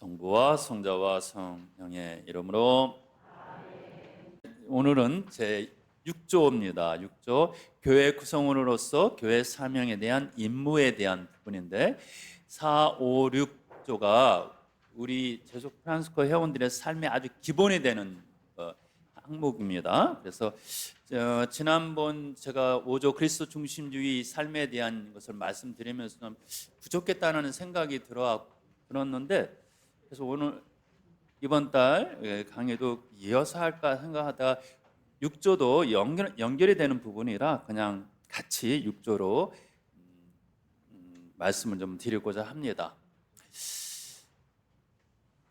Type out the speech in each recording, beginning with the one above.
성부와 성자와 성령의 이름으로. 오늘은 제 6조입니다. 6조, 교회 구성원으로서 교회 사명에 대한 임무에 대한 부분인데, 4, 5, 6조가 우리 제속 프란시스코 회원들의 삶의 아주 기본이 되는 항목입니다. 그래서 지난번 제가 5조 그리스도 중심주의 삶에 대한 것을 말씀드리면서 좀 부족했다는 생각이 들었는데, 그래서 오늘 이번 달 강의도 이어서 할까 생각하다가 6조도 연결이 되는 부분이라 그냥 같이 6조로 말씀을 좀 드리고자 합니다.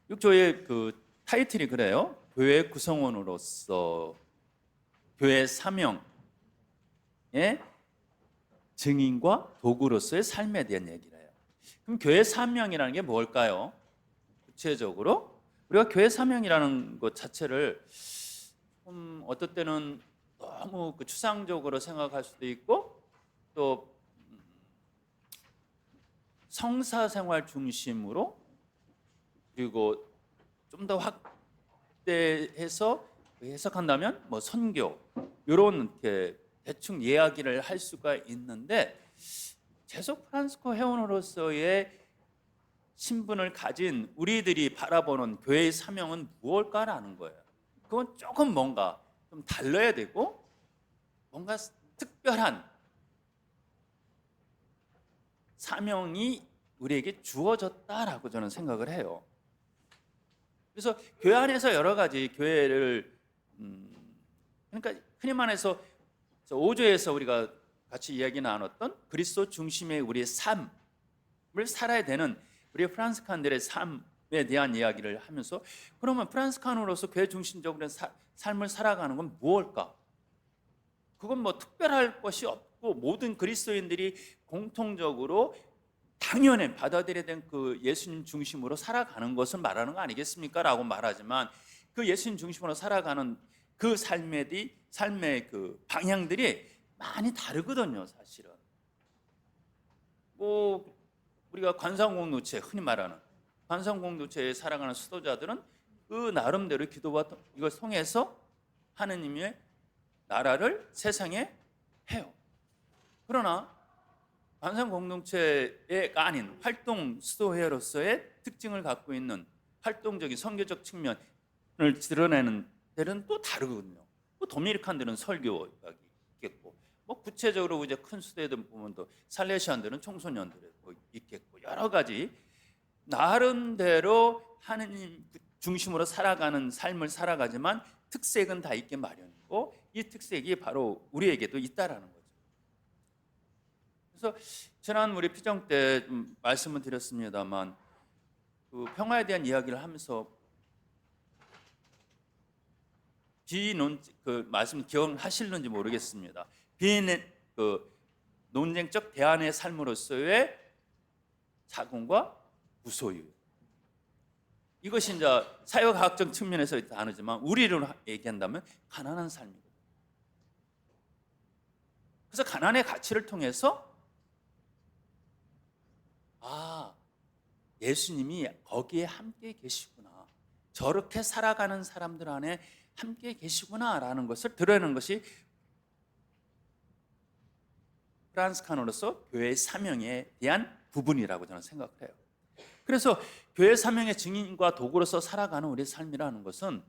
6조의 그 타이틀이 그래요. 교회 구성원으로서 교회 사명의 증인과 도구로서의 삶에 대한 얘기를 해요. 그럼 교회 사명이라는 게 뭘까요? 구체적으로 우리가 교회 사명이라는 것 자체를 어떨 때는 너무 추상적으로 생각할 수도 있고, 또 성사생활 중심으로, 그리고 좀 더 확대해서 해석한다면 뭐 선교, 이런 이렇게 대충 이야기를 할 수가 있는데, 제속 프란시스코 회원으로서의 신분을 가진 우리들이 바라보는 교회의 사명은 무엇일까라는 거예요. 그건 조금 뭔가 좀 달라야 되고, 뭔가 특별한 사명이 우리에게 주어졌다라고 저는 생각을 해요. 그래서 교회 안에서 여러 가지 교회를 그러니까 흔히 말해서 5조에서 우리가 같이 이야기 나눴던 그리스도 중심의 우리의 삶을 살아야 되는 우리 프란시스칸들의 삶에 대한 이야기를 하면서, 그러면 프란시스칸으로서 교회 중심적으로 삶을 살아가는 건 무엇일까? 그건 뭐 특별할 것이 없고 모든 그리스도인들이 공통적으로 당연히 받아들여야 된 그 예수님 중심으로 살아가는 것을 말하는 거 아니겠습니까? 라고 말하지만, 그 예수님 중심으로 살아가는 그 삶의 그 방향들이 많이 다르거든요, 사실은. 뭐 우리가 관상공동체, 흔히 말하는 관상공동체에 살아가는 수도자들은 그 나름대로 기도와 이걸 통해서 하느님의 나라를 세상에 해요. 그러나 관상공동체가 아닌 활동 수도회로서의 특징을 갖고 있는 활동적인 선교적 측면을 드러내는 데는 또 다르거든요. 뭐 도미니칸들은 설교가 있겠고, 뭐 구체적으로 이제 큰 수도회들 보면 또 살레시안들은 청소년들이 있겠고, 여러 가지 나름대로 하느님 중심으로 살아가는 삶을 살아가지만 특색은 다 있게 마련이고, 이 특색이 바로 우리에게도 있다라는 거죠. 그래서 지난 우리 피정 때 말씀을 드렸습니다만, 그 평화에 대한 이야기를 하면서 그 말씀 기억하실는지 모르겠습니다. 그 논쟁적 대안의 삶으로서의 자궁과 부소유, 이것이 이제 사회과학적 측면에서 다르지만 우리로 얘기한다면 가난한 삶이고, 그래서 가난의 가치를 통해서 예수님이 거기에 함께 계시구나, 저렇게 살아가는 사람들 안에 함께 계시구나라는 것을 드러내는 것이 프란시스칸으로서 교회의 사명에 대한 부분이라고 저는 생각을 해요. 그래서 교회 사명의 증인과 도구로서 살아가는 우리의 삶이라는 것은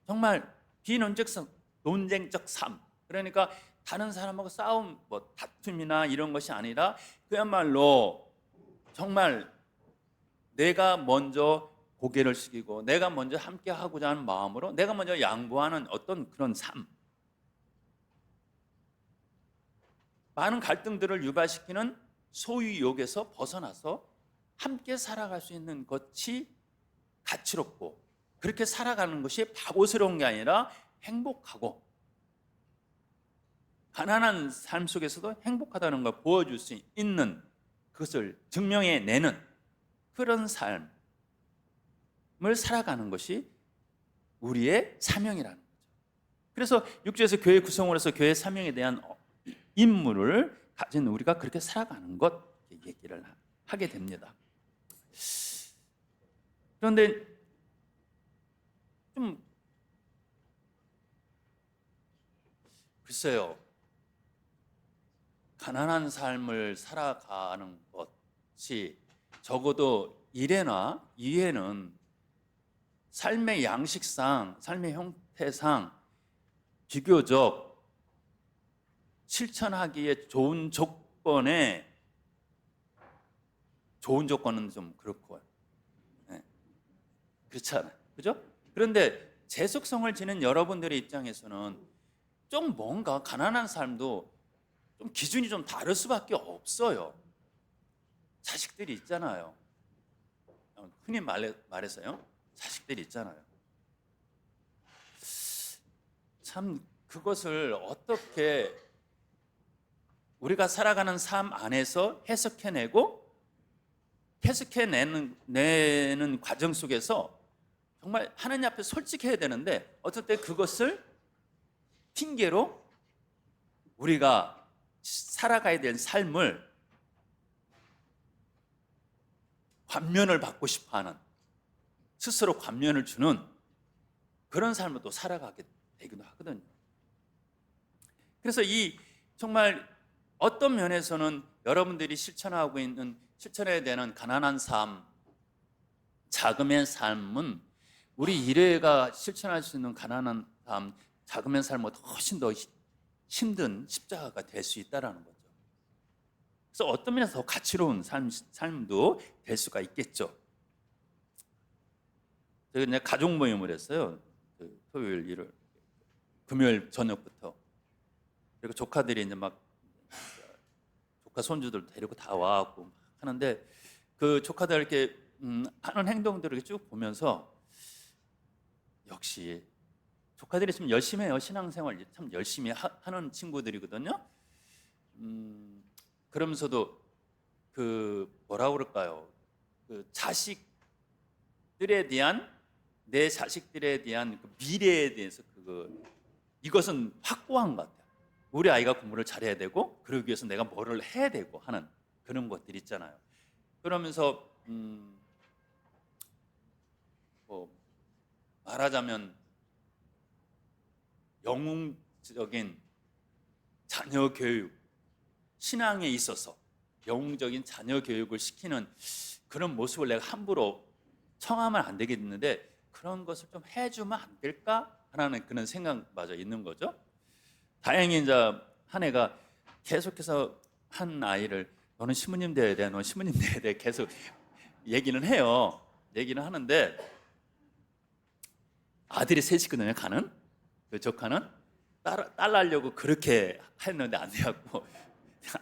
정말 비논쟁적 삶, 그러니까 다른 사람하고 싸움, 뭐 다툼이나 이런 것이 아니라 그야말로 정말 내가 먼저 고개를 숙이고 내가 먼저 함께 하고자 하는 마음으로 내가 먼저 양보하는 어떤 그런 삶, 많은 갈등들을 유발시키는 소유욕에서 벗어나서 함께 살아갈 수 있는 것이 가치롭고, 그렇게 살아가는 것이 바보스러운 게 아니라 행복하고, 가난한 삶 속에서도 행복하다는 걸 보여줄 수 있는, 그것을 증명해내는 그런 삶을 살아가는 것이 우리의 사명이라는 거죠. 그래서 6조에서 교회 구성원으로서 교회 사명에 대한 임무를 가진 우리가 그렇게 살아가는 것 얘기를 하게 됩니다. 그런데 좀 글쎄요, 가난한 삶을 살아가는 것이 적어도 1회나 2회는 삶의 양식상, 삶의 형태상 비교적 실천하기에 좋은 조건은 좀 그렇고, 네, 그렇지 않아요, 그죠? 그런데 재속성을 지닌 여러분들의 입장에서는 좀 뭔가 가난한 삶도 좀 기준이 좀 다를 수밖에 없어요. 자식들이 있잖아요. 흔히 말해서요, 자식들이 있잖아요. 참 그것을 어떻게 우리가 살아가는 삶 안에서 해석해내는 과정 속에서 정말 하나님 앞에 솔직해야 되는데, 어떨 때 그것을 핑계로 우리가 살아가야 될 삶을 관면을 받고 싶어하는, 스스로 관면을 주는 그런 삶을 또 살아가게 되기도 하거든요. 그래서 이 정말 어떤 면에서는 여러분들이 실천해야 되는 가난한 삶, 자금의 삶은 우리 일회가 실천할 수 있는 가난한 삶, 자금의 삶보다 훨씬 더 힘든 십자가가 될 수 있다는 거죠. 그래서 어떤 면에서 더 가치로운 삶도 될 수가 있겠죠. 저희 이제 가족 모임을 했어요. 토요일, 일요일, 금요일 저녁부터. 그리고 조카들이 이제 막 조카 손주들 데리고 다 와갖고 하는데, 그 조카들 이렇게 하는 행동들을 이렇게 쭉 보면서 역시 조카들이 좀 열심히 해요. 신앙생활 참 열심히 하는 친구들이거든요. 그러면서도 그 뭐라 그럴까요? 그 내 자식들에 대한 그 미래에 대해서 이것은 확고한 것 같아요. 우리 아이가 공부를 잘해야 되고, 그러기 위해서 내가 뭐를 해야 되고 하는 그런 것들 있잖아요. 그러면서 뭐 말하자면 영웅적인 자녀 교육, 신앙에 있어서 영웅적인 자녀 교육을 시키는 그런 모습을 내가 함부로 청하면 안 되겠는데, 그런 것을 좀 해주면 안 될까 하는 그런 생각마저 있는 거죠. 다행히 이제 한 애가 계속해서 한 아이를 너는 신부님 돼야 돼, 너는 신부님 돼야 돼 계속 얘기는 해요. 얘기는 하는데, 아들이 셋이거든요. 가는 그 조카는 딸 낳으려고 그렇게 했는데 안 돼갖고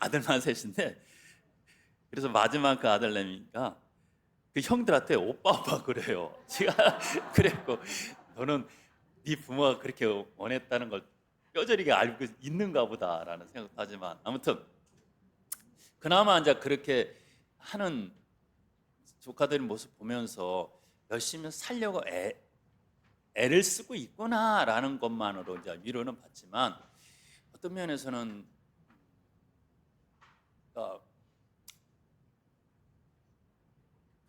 아들만 셋인데, 그래서 마지막 그 아들내미가 그 형들한테 오빠 그래요. 제가 그랬고, 너는 네 부모가 그렇게 원했다는 걸 뼈저리게 알고 있는가 보다라는 생각도 하지만, 아무튼 그나마 이제 그렇게 하는 조카들의 모습 보면서 열심히 살려고 애를 쓰고 있구나라는 것만으로 이제 위로는 받지만, 어떤 면에서는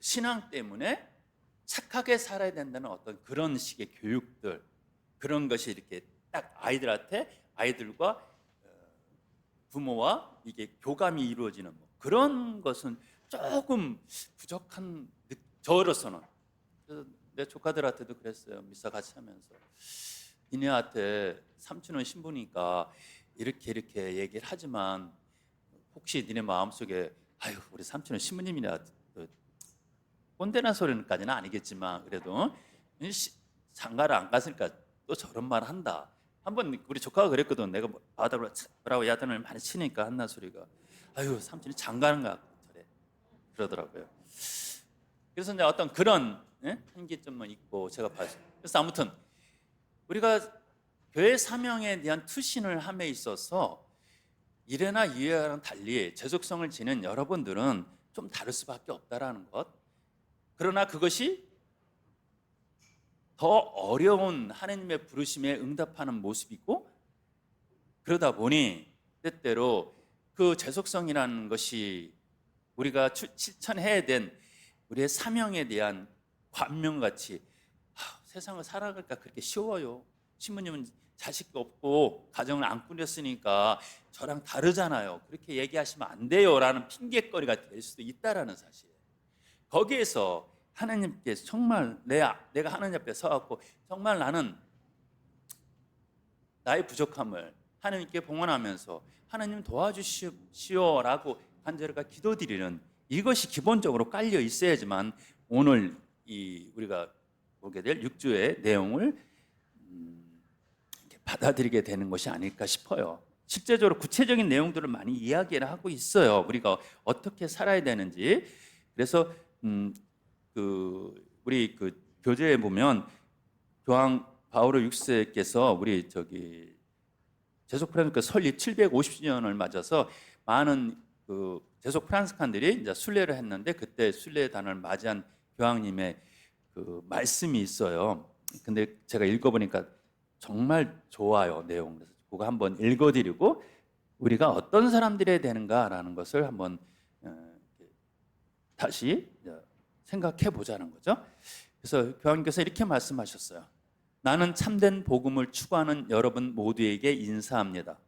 신앙 때문에 착하게 살아야 된다는 어떤 그런 식의 교육들, 그런 것이 이렇게 딱 아이들과 부모와 이게 교감이 이루어지는 그런 것은 조금 부족한, 저로서는. 그래서 내 조카들한테도 그랬어요. 미사 같이 하면서, 니네한테 삼촌은 신부니까 이렇게 얘기를 하지만, 혹시 니네 마음속에 아유 우리 삼촌은 신부님이라 꼰대나 소리는까지는 아니겠지만, 그래도 장가를 안 갔으니까 또 저런 말 한다. 한번 우리 조카가 그랬거든. 내가 바닥으로 야단을 많이 치니까 한나 소리가, 아유 삼촌이 장가는 가 저래 그러더라고요. 그래서 이제 어떤 그런 한계점만 있고 제가 봤어요. 그래서 아무튼 우리가 교회 사명에 대한 투신을 함에 있어서 1회나 2회와는 달리 재속성을 지닌 여러분들은 좀 다를 수밖에 없다라는 것. 그러나 그것이 더 어려운 하나님의 부르심에 응답하는 모습이고, 그러다 보니 때때로 그 재속성이라는 것이 우리가 실천해야 된 우리의 사명에 대한 관명같이 세상을 살아가기가 그렇게 쉬워요. 신부님은 자식도 없고 가정을 안 꾸렸으니까 저랑 다르잖아요. 그렇게 얘기하시면 안 돼요라는 핑계거리가 될 수도 있다라는 사실. 거기에서 하나님께 정말 내가 하나님 앞에 서갖고 정말 나는 나의 부족함을 하나님께 봉헌하면서 하나님 도와주시오라고 간절하게 기도드리는 이것이 기본적으로 깔려 있어야지만 오늘 우리가 보게 될 6주의 내용을 받아들이게 되는 것이 아닐까 싶어요. 실제적으로 구체적인 내용들을 많이 이야기를 하고 있어요. 우리가 어떻게 살아야 되는지. 그래서 우리 교재에 보면 교황 바오로 6세께서 우리 제속 프란스카 설립 750주년을 맞아서 많은 제속 프란스칸들이 이제 순례를 했는데 그때 순례 단을 맞이한 교황님의 말씀이 있어요. 근데 제가 읽어보니까 정말 좋아요, 내용. 그래서 그거 한번 읽어드리고 우리가 어떤 사람들이 되는가라는 것을 한번 다시 생각해 보자는 거죠. 그래서 교황님께서 이렇게 말씀하셨어요. 나는 참된 복음을 추구하는 여러분 모두에게 인사합니다.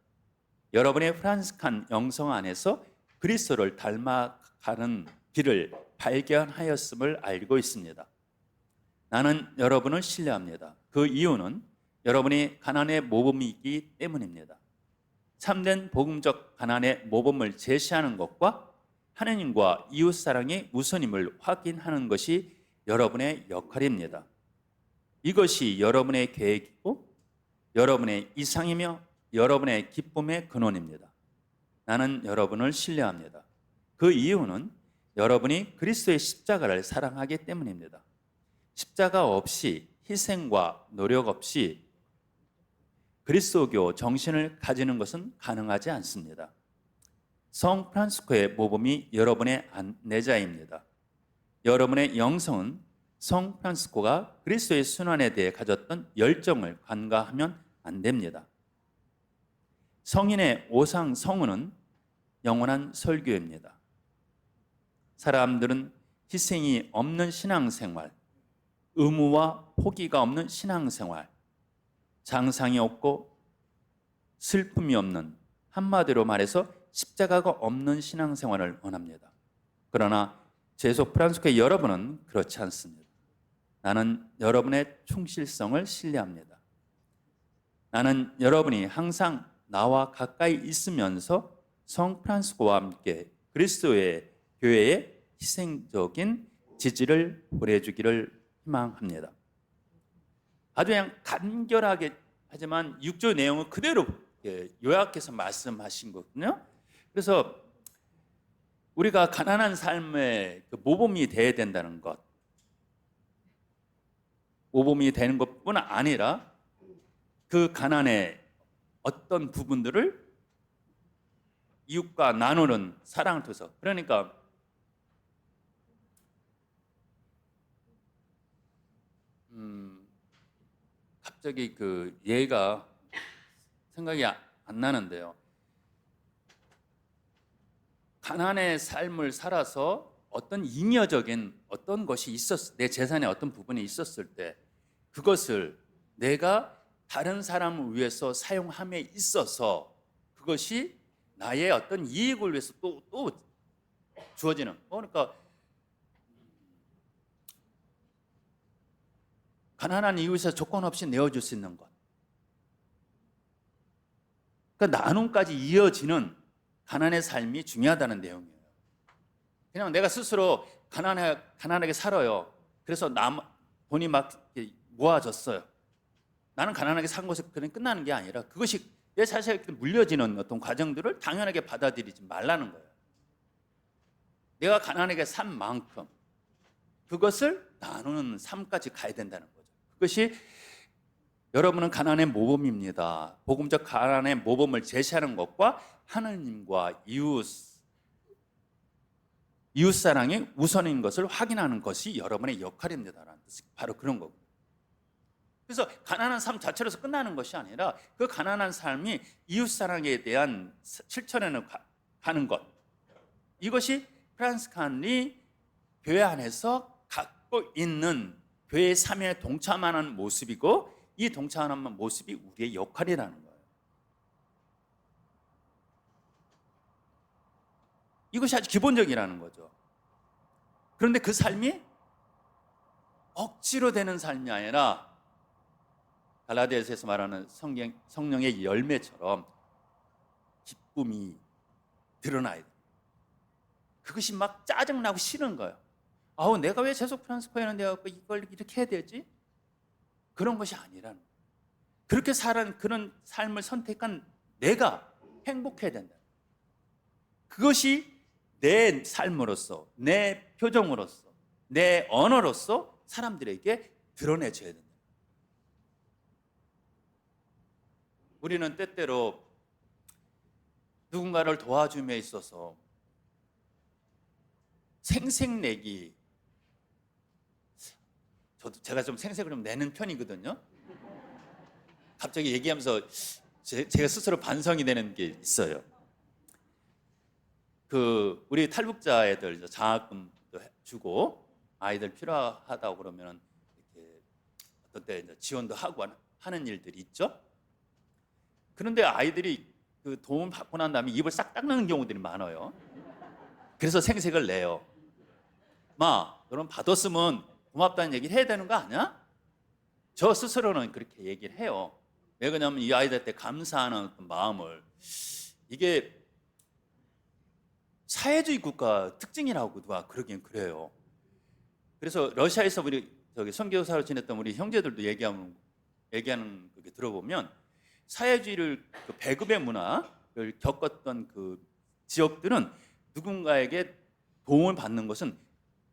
여러분의 프란스칸 영성 안에서 그리스도를 닮아가는 길을 발견하였음을 알고 있습니다. 나는 여러분을 신뢰합니다. 그 이유는 여러분이 가난의 모범이기 때문입니다. 참된 복음적 가난의 모범을 제시하는 것과 하나님과 이웃사랑의 우선임을 확인하는 것이 여러분의 역할입니다. 이것이 여러분의 계획이고 여러분의 이상이며 여러분의 기쁨의 근원입니다. 나는 여러분을 신뢰합니다. 그 이유는 여러분이 그리스도의 십자가를 사랑하기 때문입니다. 십자가 없이 희생과 노력 없이 그리스도교 정신을 가지는 것은 가능하지 않습니다. 성 프란시스코의 모범이 여러분의 안내자입니다. 여러분의 영성은 성 프란시스코가 그리스도의 순환에 대해 가졌던 열정을 간과하면 안 됩니다. 성인의 오상 성은은 영원한 설교입니다. 사람들은 희생이 없는 신앙생활, 의무와 포기가 없는 신앙생활, 장상이 없고 슬픔이 없는, 한마디로 말해서 십자가가 없는 신앙생활을 원합니다. 그러나 제속 프란시스코의 여러분은 그렇지 않습니다. 나는 여러분의 충실성을 신뢰합니다. 나는 여러분이 항상 나와 가까이 있으면서 성 프란시스코와 함께 그리스도의 교회에 희생적인 지지를 보내주기를 희망합니다. 아주 그냥 간결하게 하지만 6조 내용을 그대로 요약해서 말씀하신 거거든요. 그래서 우리가 가난한 삶의 모범이 되어야 된다는 것, 모범이 되는 것뿐 아니라 그 가난의 어떤 부분들을 이웃과 나누는 사랑을 통해서, 그러니까 갑자기 그 예가 생각이 안 나는데요. 가난의 삶을 살아서 어떤 잉여적인 어떤 것이 내 재산의 어떤 부분이 있었을 때 그것을 내가 다른 사람을 위해서 사용함에 있어서 그것이 나의 어떤 이익을 위해서 또 주어지는, 그러니까 가난한 이웃에 조건 없이 내어줄 수 있는 것, 그러니까 나눔까지 이어지는 가난의 삶이 중요하다는 내용이에요. 그냥 내가 스스로 가난하게 살아요. 그래서 돈이 막 모아졌어요. 나는 가난하게 산 것에 그냥 끝나는 게 아니라 그것이 내 자신에게 물려지는 어떤 과정들을 당연하게 받아들이지 말라는 거예요. 내가 가난하게 산 만큼 그것을 나누는 삶까지 가야 된다는 거죠. 그것이 여러분은 가난의 모범입니다. 복음적 가난의 모범을 제시하는 것과 하나님과 이웃사랑이 우선인 것을 확인하는 것이 여러분의 역할입니다라는 뜻이 바로 그런 거고요. 그래서 가난한 삶 자체로서 끝나는 것이 아니라 그 가난한 삶이 이웃사랑에 대한 실천에는 가는 것, 이것이 프란시스칸이 교회 안에서 갖고 있는 교회의 사명에 동참하는 모습이고, 이 동참하는 모습이 우리의 역할이라는 거예요. 이것이 아주 기본적이라는 거죠. 그런데 그 삶이 억지로 되는 삶이 아니라 갈라디아서에서 말하는 성령의 열매처럼 기쁨이 드러나야 돼요. 그것이 막 짜증나고 싫은 거예요. 아우, 내가 왜 재속 프란스코에는 내가 이걸 이렇게 해야 되지? 그런 것이 아니라는 거예요. 그렇게 사는 그런 삶을 선택한 내가 행복해야 된다. 그것이 내 삶으로서, 내 표정으로서, 내 언어로서 사람들에게 드러내줘야 된다. 우리는 때때로 누군가를 도와줌에 있어서 생색내기, 제가 좀 생색을 좀 내는 편이거든요. 갑자기 얘기하면서 제가 스스로 반성이 되는 게 있어요. 우리 탈북자 애들 장학금도 주고 아이들 필요하다고 그러면 이렇게 어떤 때 이제 지원도 하고 하는 일들이 있죠. 그런데 아이들이 그 도움 받고 난 다음에 입을 싹 닦는 경우들이 많아요. 그래서 생색을 내요. 마, 너는 받았으면 고맙다는 얘기를 해야 되는 거 아니야? 저 스스로는 그렇게 얘기를 해요. 왜 그러냐면 이 아이들한테 감사하는 어떤 마음을, 이게 사회주의 국가 특징이라고 누가 그러긴 그래요. 그래서 러시아에서 우리 선교사로 지냈던 우리 형제들도 얘기하는 그게 들어보면 사회주의를 배급의 문화를 겪었던 그 지역들은 누군가에게 도움을 받는 것은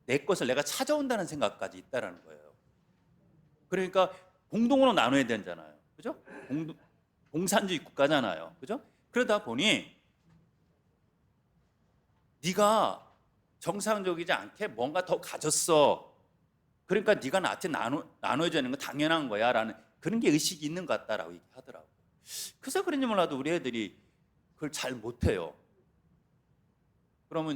내 것을 내가 찾아온다는 생각까지 있다라는 거예요. 그러니까 공동으로 나눠야 되잖아요. 그죠? 공산주의 국가잖아요. 그죠? 그러다 보니 네가 정상적이지 않게 뭔가 더 가졌어. 그러니까 네가 나한테 나눠야 되는 건 당연한 거야 라는 그런 게 의식이 있는 것 같다라고 얘기하더라고요. 그래서 그런지 몰라도 우리 애들이 그걸 잘 못해요. 그러면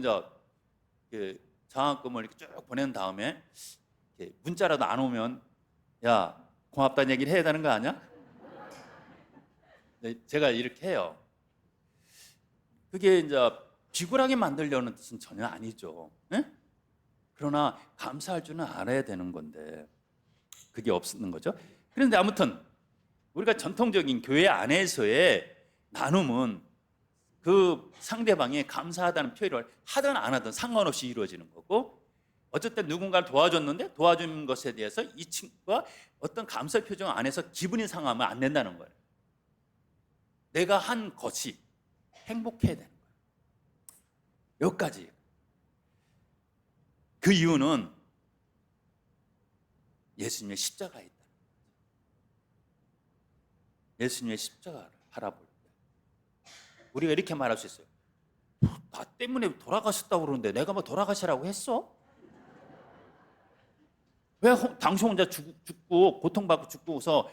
이제 장학금을 이렇게 쭉 보낸 다음에 이렇게 문자라도 안 오면 야, 고맙다는 얘기를 해야 되는 거 아니야? 제가 이렇게 해요. 그게 이제 비굴하게 만들려는 뜻은 전혀 아니죠. 에? 그러나 감사할 줄은 알아야 되는 건데 그게 없는 거죠. 그런데 아무튼 우리가 전통적인 교회 안에서의 나눔은 그 상대방이 감사하다는 표현을 하든 안 하든 상관없이 이루어지는 거고, 어쨌든 누군가를 도와줬는데 도와준 것에 대해서 이 친구가 어떤 감사 표정 안에서 기분이 상하면 안 된다는 거예요. 내가 한 것이 행복해야 되는 거예요. 여기까지. 그 이유는 예수님의 십자가에 있다. 예수님의 십자가를 바라볼 때 우리가 이렇게 말할 수 있어요. 나 때문에 돌아가셨다고 그러는데 내가 뭐 돌아가시라고 했어? 왜 당신 혼자 죽고 고통받고 죽고서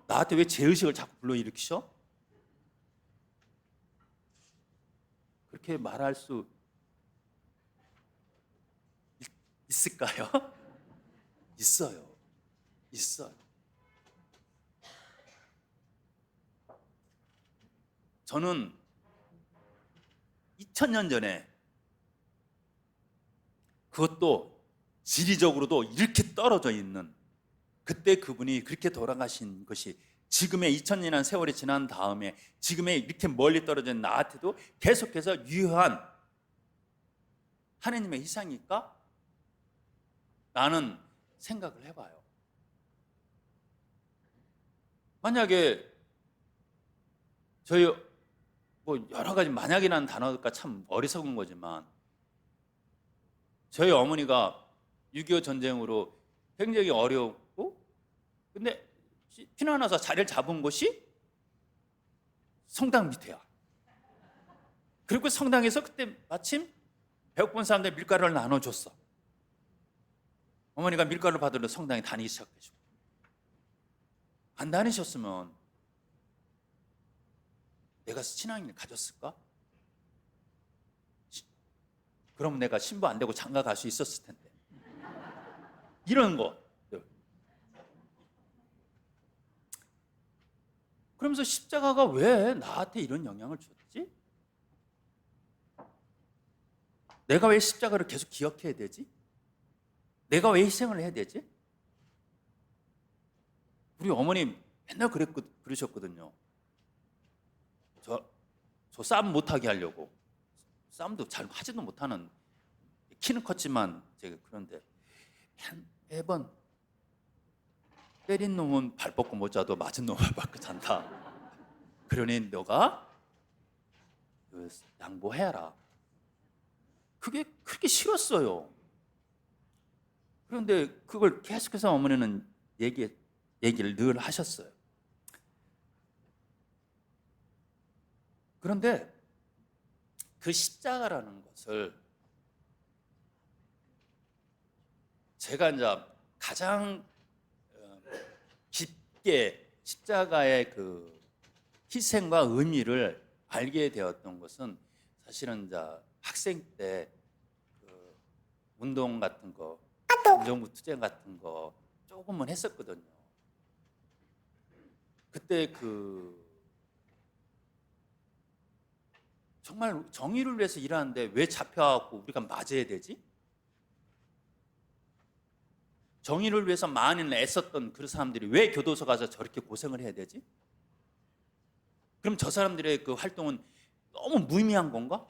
나한테 왜 죄의식을 자꾸 불러일으키셔? 그렇게 말할 수 있을까요? 있어요. 있어요. 저는 2000년 전에 그것도 지리적으로도 이렇게 떨어져 있는 그때 그분이 그렇게 돌아가신 것이 지금의 2000년이라는 세월이 지난 다음에 지금의 이렇게 멀리 떨어져 있는 나한테도 계속해서 유효한 하나님의 희생일까? 라는 생각을 해봐요. 만약에 저희 뭐 여러 가지 만약이라는 단어가 참 어리석은 거지만 저희 어머니가 6.25 전쟁으로 굉장히 어려웠고 근데 피난와서 자리를 잡은 곳이 성당 밑에야. 그리고 성당에서 그때 마침 배고픈 사람들 밀가루를 나눠줬어. 어머니가 밀가루 받으러 성당에 다니기 시작해주고 안 다니셨으면 내가 신앙을 가졌을까? 그럼 내가 신부 안 되고 장가 갈 수 있었을 텐데. 이런 거. 그러면서 십자가가 왜 나한테 이런 영향을 줬지? 내가 왜 십자가를 계속 기억해야 되지? 내가 왜 희생을 해야 되지? 우리 어머님 맨날 그러셨거든요. 저 싸움 못하게 하려고. 싸움도 잘 하지도 못하는, 키는 컸지만 제가 그런데 매번 때린 놈은 발 뻗고 못 자도 맞은 놈은 발 뻗고 잔다. 그러니 너가 양보해라. 그게 그렇게 싫었어요. 그런데 그걸 계속해서 어머니는 얘기를 늘 하셨어요. 그런데 그 십자가라는 것을 제가 이제 가장 깊게 십자가의 그 희생과 의미를 알게 되었던 것은 사실은 이제 학생 때 그 운동 같은 거, 공정부 투쟁 같은 거 조금은 했었거든요. 그때 그 정말 정의를 위해서 일하는데 왜 잡혀갖고 우리가 맞아야 되지? 정의를 위해서 많이 애썼던 그 사람들이 왜 교도소 가서 저렇게 고생을 해야 되지? 그럼 저 사람들의 그 활동은 너무 무의미한 건가?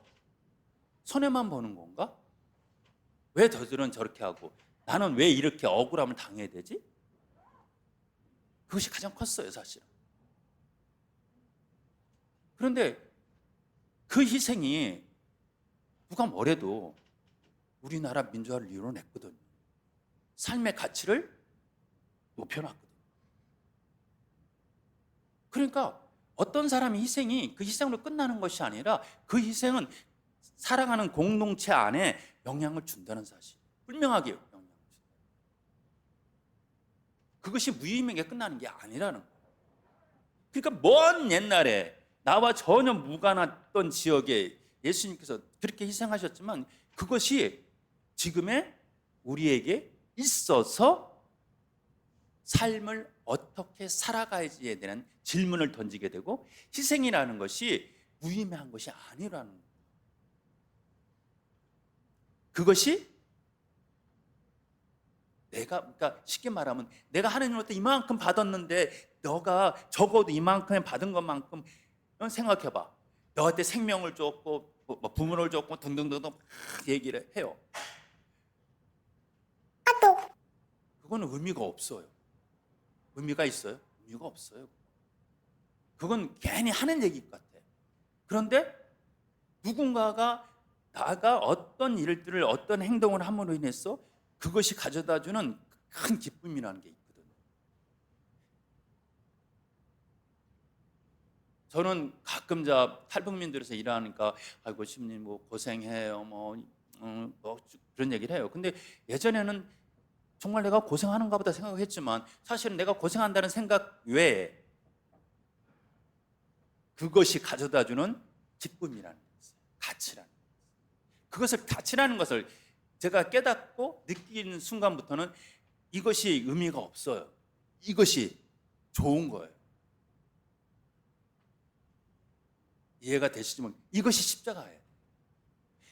손해만 보는 건가? 왜 저들은 저렇게 하고 나는 왜 이렇게 억울함을 당해야 되지? 그것이 가장 컸어요, 사실은. 그런데 그 희생이 누가 뭐래도 우리나라 민주화를 이뤄냈거든요. 삶의 가치를 높여놨거든요. 그러니까 어떤 사람의 희생이 그 희생으로 끝나는 것이 아니라 그 희생은 살아가는 공동체 안에 영향을 준다는 사실. 분명하게 영향을 준다. 그것이 무의미하게 끝나는 게 아니라는 거예요. 그러니까 먼 옛날에 나와 전혀 무관했던 지역에 예수님께서 그렇게 희생하셨지만 그것이 지금의 우리에게 있어서 삶을 어떻게 살아가야지에 대한 질문을 던지게 되고 희생이라는 것이 무의미한 것이 아니라는 거예요. 그것이 그러니까 쉽게 말하면 내가 하나님으로부터 이만큼 받았는데 너가 적어도 이만큼 받은 것만큼 생각해봐. 너한테 생명을 줬고 부모를 줬고 등등등등 얘기를 해요. 그거는 의미가 없어요. 의미가 있어요? 의미가 없어요. 그건 괜히 하는 얘기 같아. 그런데 누군가가 나가 어떤 일들을 어떤 행동을 함으로 인해서 그것이 가져다주는 큰 기쁨이라는 게 있거든요. 저는 가끔 탈북민들에서 일하니까 아이고 신님 뭐 고생해요 뭐 그런 얘기를 해요. 근데 예전에는 정말 내가 고생하는가 보다 생각했지만 사실은 내가 고생한다는 생각 외에 그것이 가져다주는 기쁨이라는 게 있어요. 가치라는 게 있어요. 그것을 가치라는 것을 제가 깨닫고 느끼는 순간부터는 이것이 의미가 없어요. 이것이 좋은 거예요. 이해가 되시지만 이것이 십자가예요.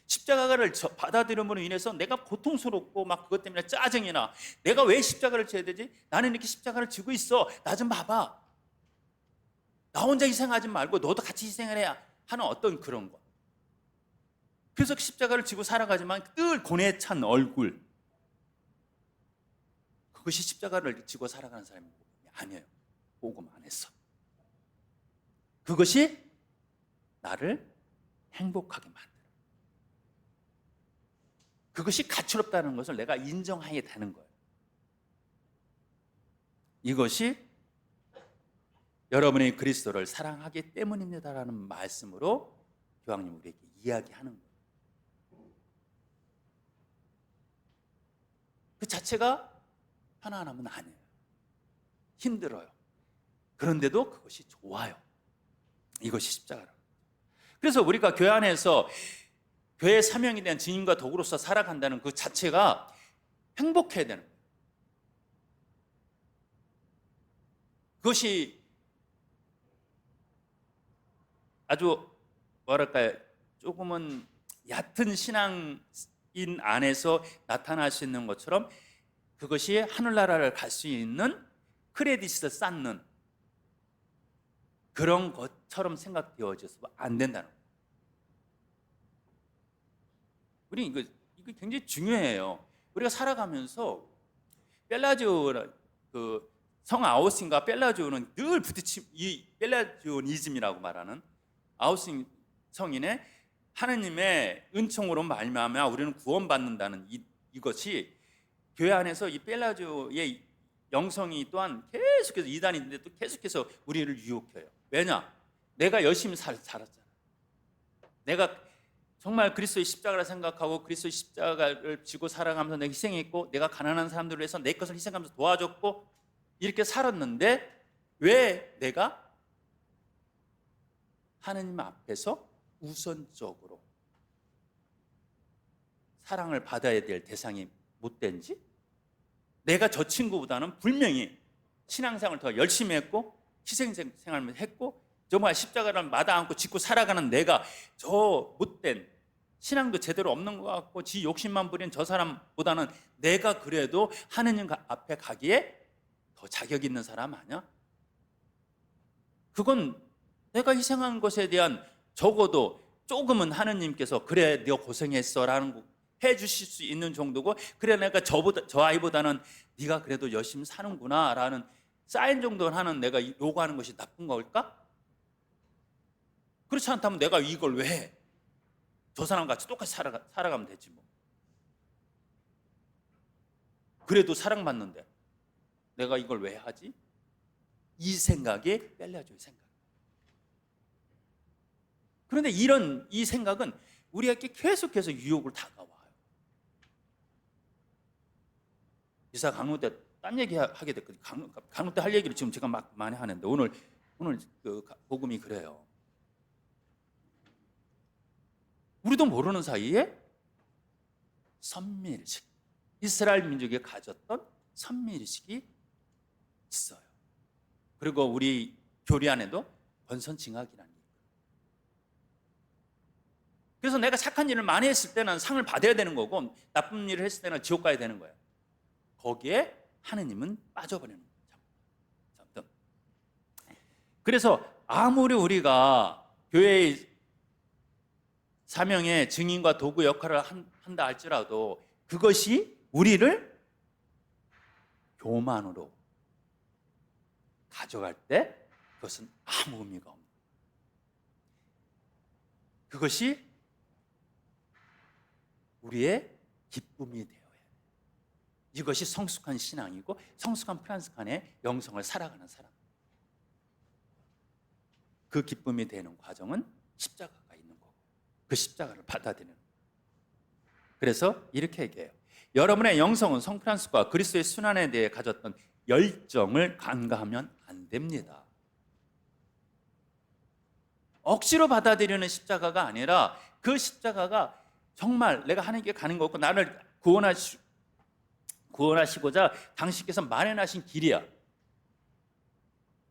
십자가를 받아들임으로 인해서 내가 고통스럽고 막 그것 때문에 짜증이 나. 내가 왜 십자가를 져야 되지? 나는 이렇게 십자가를 지고 있어. 나 좀 봐봐. 나 혼자 희생하지 말고 너도 같이 희생을 해야 하는 어떤 그런 거. 그래서 십자가를 지고 살아가지만 늘 고뇌에 찬 얼굴. 그것이 십자가를 지고 살아가는 사람이 아니에요. 복음 안에서. 그것이 나를 행복하게 만들어요. 그것이 가치롭다는 것을 내가 인정하게 되는 거예요. 이것이 여러분이 그리스도를 사랑하기 때문입니다라는 말씀으로 교황님 우리에게 이야기하는 거예요. 그 자체가 편안함은 아니에요. 힘들어요. 그런데도 그것이 좋아요. 이것이 십자가라고. 그래서 우리가 교회 안에서 교회의 사명에 대한 증인과 도구로서 살아간다는 그 자체가 행복해야 되는 거예요. 그것이 아주 뭐랄까요, 조금은 얕은 신앙인 안에서 나타날 수 있는 것처럼 그것이 하늘나라를 갈 수 있는 크레딧을 쌓는 그런 것처럼 생각되어져서 안 된다는 거예요. 우리 이거 굉장히 중요해요. 우리가 살아가면서 벨라지오 성 아우구스틴과 벨라지오는 늘 부딪힘, 이 벨라지오니즘이라고 말하는 아우구스틴 성인의 하느님의 은총으로 말미암아 우리는 구원받는다는 이것이 교회 안에서 이 벨라지오의 영성이 또한 계속해서 이단인데 또 계속해서 우리를 유혹해요. 왜냐? 내가 열심히 살았잖아. 내가 정말 그리스도의 십자가를 생각하고 그리스도의 십자가를 지고 살아가면서 내가 희생했고, 내가 가난한 사람들을 위해서 내 것을 희생하면서 도와줬고, 이렇게 살았는데 왜 내가 하느님 앞에서 우선적으로 사랑을 받아야 될 대상이 못 된지? 내가 저 친구보다는 분명히 신앙생활을 더 열심히 했고 희생생활을 했고 정말 십자가를 마다않고 짚고 살아가는 내가 저 못된, 신앙도 제대로 없는 것 같고 지 욕심만 부린 저 사람보다는 내가 그래도 하느님 앞에 가기에 더 자격 있는 사람 아니야? 그건 내가 희생한 것에 대한 적어도 조금은 하느님께서 그래 네가 고생했어 라는 거 해주실 수 있는 정도고, 그래 내가 저 아이보다는 네가 그래도 열심히 사는구나 라는 사인 정도는 하는 내가 요구하는 것이 나쁜 걸까? 그렇지 않다면 내가 이걸 왜 해? 저 사람 같이 똑같이 살아가면 되지 뭐. 그래도 사랑받는데 내가 이걸 왜 하지? 이 생각이 벨라지오의 생각. 그런데 이 생각은 우리에게 계속해서 유혹을 다가와요. 이사 강론 때 딴 얘기 하게 됐거든요. 강론 때 할 얘기를 지금 제가 막 많이 하는데 오늘 그 복음이 그래요. 우리도 모르는 사이에 선밀식, 이스라엘 민족이 가졌던 선밀식이 있어요. 그리고 우리 교리 안에도 번선징악이라는 게 있어요. 그래서 내가 착한 일을 많이 했을 때는 상을 받아야 되는 거고 나쁜 일을 했을 때는 지옥 가야 되는 거예요. 거기에 하느님은 빠져버리는 거죠. 그래서 아무리 우리가 교회의 사명의 증인과 도구 역할을 한다 할지라도 그것이 우리를 교만으로 가져갈 때 그것은 아무 의미가 없는 거예요. 그것이 우리의 기쁨이 되어야 해요. 이것이 성숙한 신앙이고 성숙한 프란스칸의 영성을 살아가는 사람. 그 기쁨이 되는 과정은 십자가가 있는 거고 그 십자가를 받아들이는 거예요. 그래서 이렇게 얘기해요. 여러분의 영성은 성프란스과 그리스도의 순환에 대해 가졌던 열정을 간과하면 안 됩니다. 억지로 받아들이는 십자가가 아니라 그 십자가가 정말 내가 하나님께 가는 거고 나를 구원하시고자 당신께서 마련하신 길이야.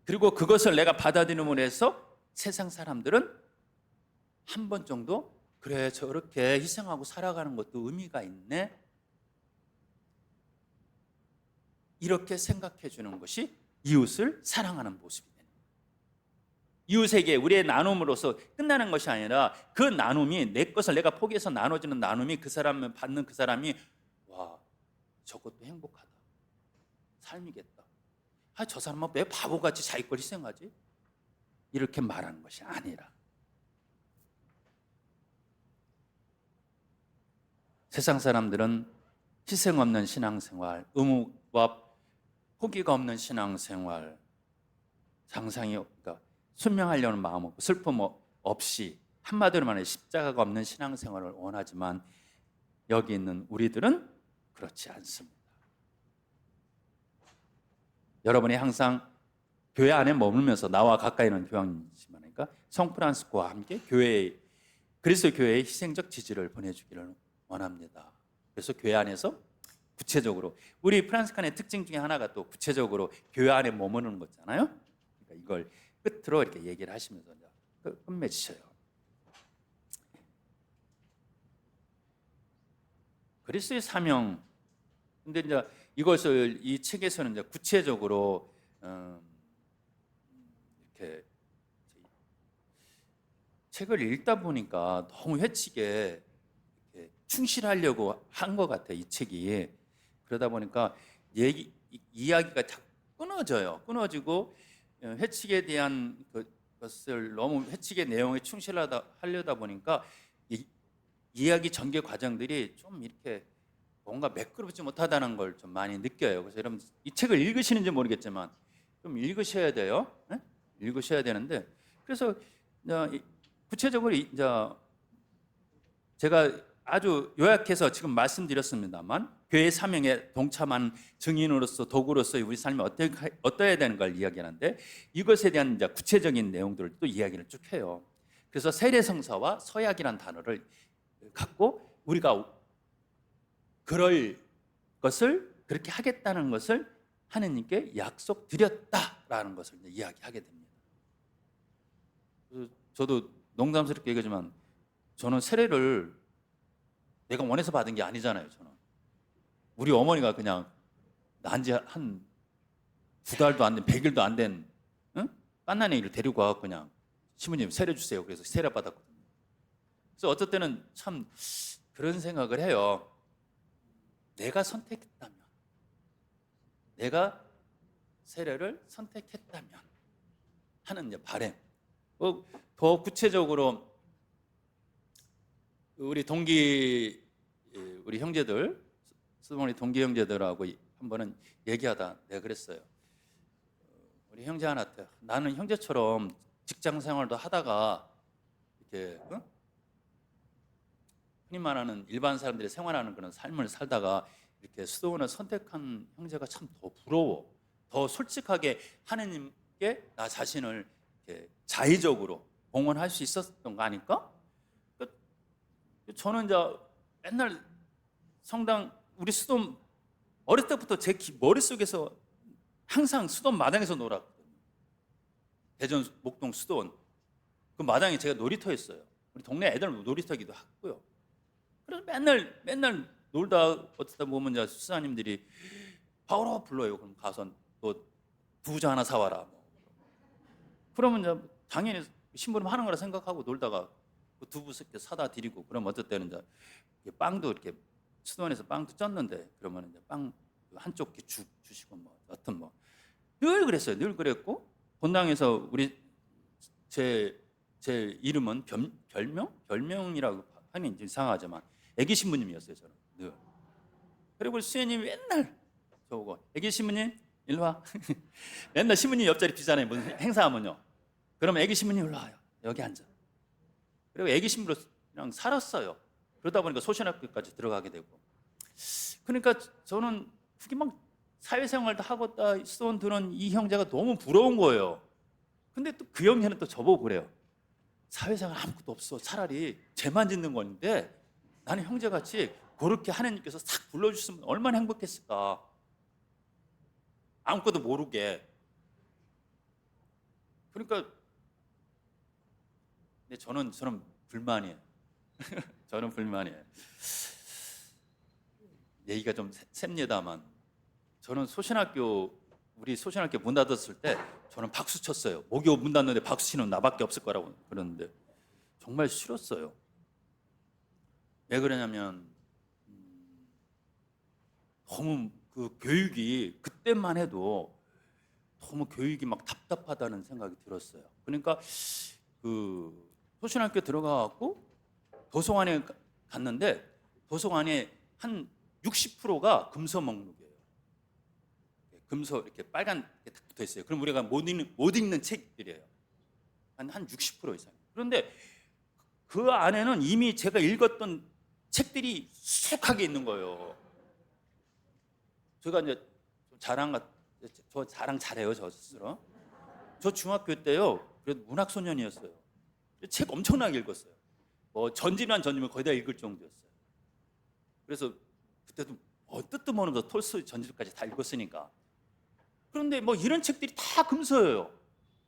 그리고 그것을 내가 받아들임으로 해서 세상 사람들은 한 번 정도 그래 저렇게 희생하고 살아가는 것도 의미가 있네, 이렇게 생각해 주는 것이 이웃을 사랑하는 모습이 되는 거예요. 이웃에게 우리의 나눔으로서 끝나는 것이 아니라 그 나눔이 내 것을 내가 포기해서 나눠주는 나눔이 그 사람을 받는 그 사람이 와 저것도 행복하다, 삶이겠다, 저 사람은 왜 바보같이 자기 걸 희생하지? 이렇게 말하는 것이 아니라 세상 사람들은 희생 없는 신앙생활, 의무와 포기가 없는 신앙생활, 그러니까 순명하려는 마음 없고 슬픔 없이 한마디로 말해 십자가가 없는 신앙생활을 원하지만 여기 있는 우리들은 그렇지 않습니다. 여러분이 항상 교회 안에 머물면서 나와 가까이 있는 교황이지만 그러니까 성프란스코와 함께 그리스도 교회의 희생적 지지를 보내주기를 원합니다. 그래서 교회 안에서 구체적으로 우리 프란스칸의 특징 중에 하나가 또 구체적으로 교회 안에 머무르는 거잖아요. 이걸 끝으로 이렇게 얘기를 하시면서 이제 끝맺으셔요. 그리스도의 사명. 근데 이제 이것을 이 책에서는 이제 구체적으로 이렇게 책을 읽다 보니까 너무 회칙에 이렇게 충실하려고 한 것 같아요. 이 책이. 그러다 보니까 이야기가 자꾸 끊어지고 회칙에 대한 것을 너무 회칙의 내용에 하려다 보니까 이야기 전개 과정들이 좀 이렇게 뭔가 매끄럽지 못하다는 걸 좀 많이 느껴요. 그래서 여러분 이 책을 읽으시는지 모르겠지만 좀 읽으셔야 돼요. 네? 읽으셔야 되는데 그래서 구체적으로 이제 제가 아주 요약해서 지금 말씀드렸습니다만 교회 사명에 동참한 증인으로서 도구로서 우리 삶이 어떠해야 되는 걸 이야기하는데 이것에 대한 이제 구체적인 내용들을 또 이야기를 쭉 해요. 그래서 세례성사와 서약이라는 단어를 갖고 우리가 그럴 것을 그렇게 하겠다는 것을 하느님께 약속드렸다라는 것을 이제 이야기하게 됩니다. 저도 농담스럽게 얘기하지만 저는 세례를 내가 원해서 받은 게 아니잖아요. 저는 우리 어머니가 그냥 난 지 한 2달도 안 된, 100일도 안 된 깐난애기를 데리고 와서 그냥 시부님 세례 주세요. 그래서 세례 받았거든요. 그래서 어떨 때는 참 그런 생각을 해요. 내가 선택했다면, 내가 세례를 선택했다면 하는 이제 바람. 더 구체적으로 우리 형제들, 스모니 동기 형제들하고 한 번은 얘기하다 내가 그랬어요. 우리 형제 하나한테 나는 형제처럼 직장 생활도 하다가 이렇게 흔히 말하는 일반 사람들이 생활하는 그런 삶을 살다가 이렇게 수도원을 선택한 형제가 참 더 부러워. 더 솔직하게 하느님께 나 자신을 이렇게 자의적으로 봉헌할 수 있었던 거 아닐까? 저는 이제 맨날 성당 우리 수도 어릴 때부터 제 머릿속에서 항상 수도원 마당에서 놀았거든요. 대전 목동 수도원 그 마당이 제가 놀이터였어요. 우리 동네 애들 놀이터기도 하고요. 그래서 맨날 놀다 어쩌다 보면 이제 수사님들이 바로 불러요. 그럼 가서 너 두부자 하나 사와라. 그러면 이제 당연히 심부름 하는 거라 생각하고 놀다가 그 두부 사다 드리고 그럼 어떨 때는 이제 빵도 이렇게 수도원에서 빵도 쪘는데 그러면 이제 빵 한쪽 주시고 뭐 여튼 뭐 늘 그랬어요. 늘 그랬고 본당에서 제 이름은 별명이라고 하면 이제 이상하지만 애기 신부님이었어요. 저는 늘. 그리고 수혜님이 맨날 저거 애기 신부님 일로 와. 맨날 신부님 옆자리 비잖아요. 무슨 행사하면요. 그러면 애기 신부님 일로 와요. 여기 앉아. 그리고 애기 신부로 그냥 살았어요. 그러다 보니까 소신학교까지 들어가게 되고. 그러니까 저는 그게 막 사회생활도 하고 수도원 들은 이 형제가 너무 부러운 거예요. 근데 또 그 형제는 또 저보고 그래요. 사회생활 아무것도 없어. 차라리 죄만 짓는 건데 나는 형제같이 그렇게 하나님께서 싹 불러주시면 얼마나 행복했을까. 아무것도 모르게. 그러니까 근데 저는 불만이에요. 저는 불만이에요. 얘기가 좀 셉니다만 저는 우리 소신학교 문 닫았을 때 저는 박수 쳤어요. 목요 문 닫는데 박수 치는 나밖에 없을 거라고 그러는데 정말 싫었어요. 왜 그러냐면 너무 그 교육이 그때만 해도 너무 교육이 막 답답하다는 생각이 들었어요. 그러니까 그 소신학교 들어가갖고 도서관에 갔는데 도서관에 한 60%가 금서 목록이에요. 금서 이렇게 빨간 게 딱 붙어 있어요. 그럼 우리가 못 읽는 책들이에요. 한 60% 이상. 그런데 그 안에는 이미 제가 읽었던 책들이 수북하게 있는 거예요. 제가 이제 저 자랑 잘해요, 저 스스로. 저 중학교 때요, 그래도 문학소년이었어요. 책 엄청나게 읽었어요. 뭐 전집이란 전집을 거의 다 읽을 정도였어요. 그래서 그때도 뜻도 모르면서 톨스토이 전집까지 다 읽었으니까. 그런데 뭐 이런 책들이 다 금서예요.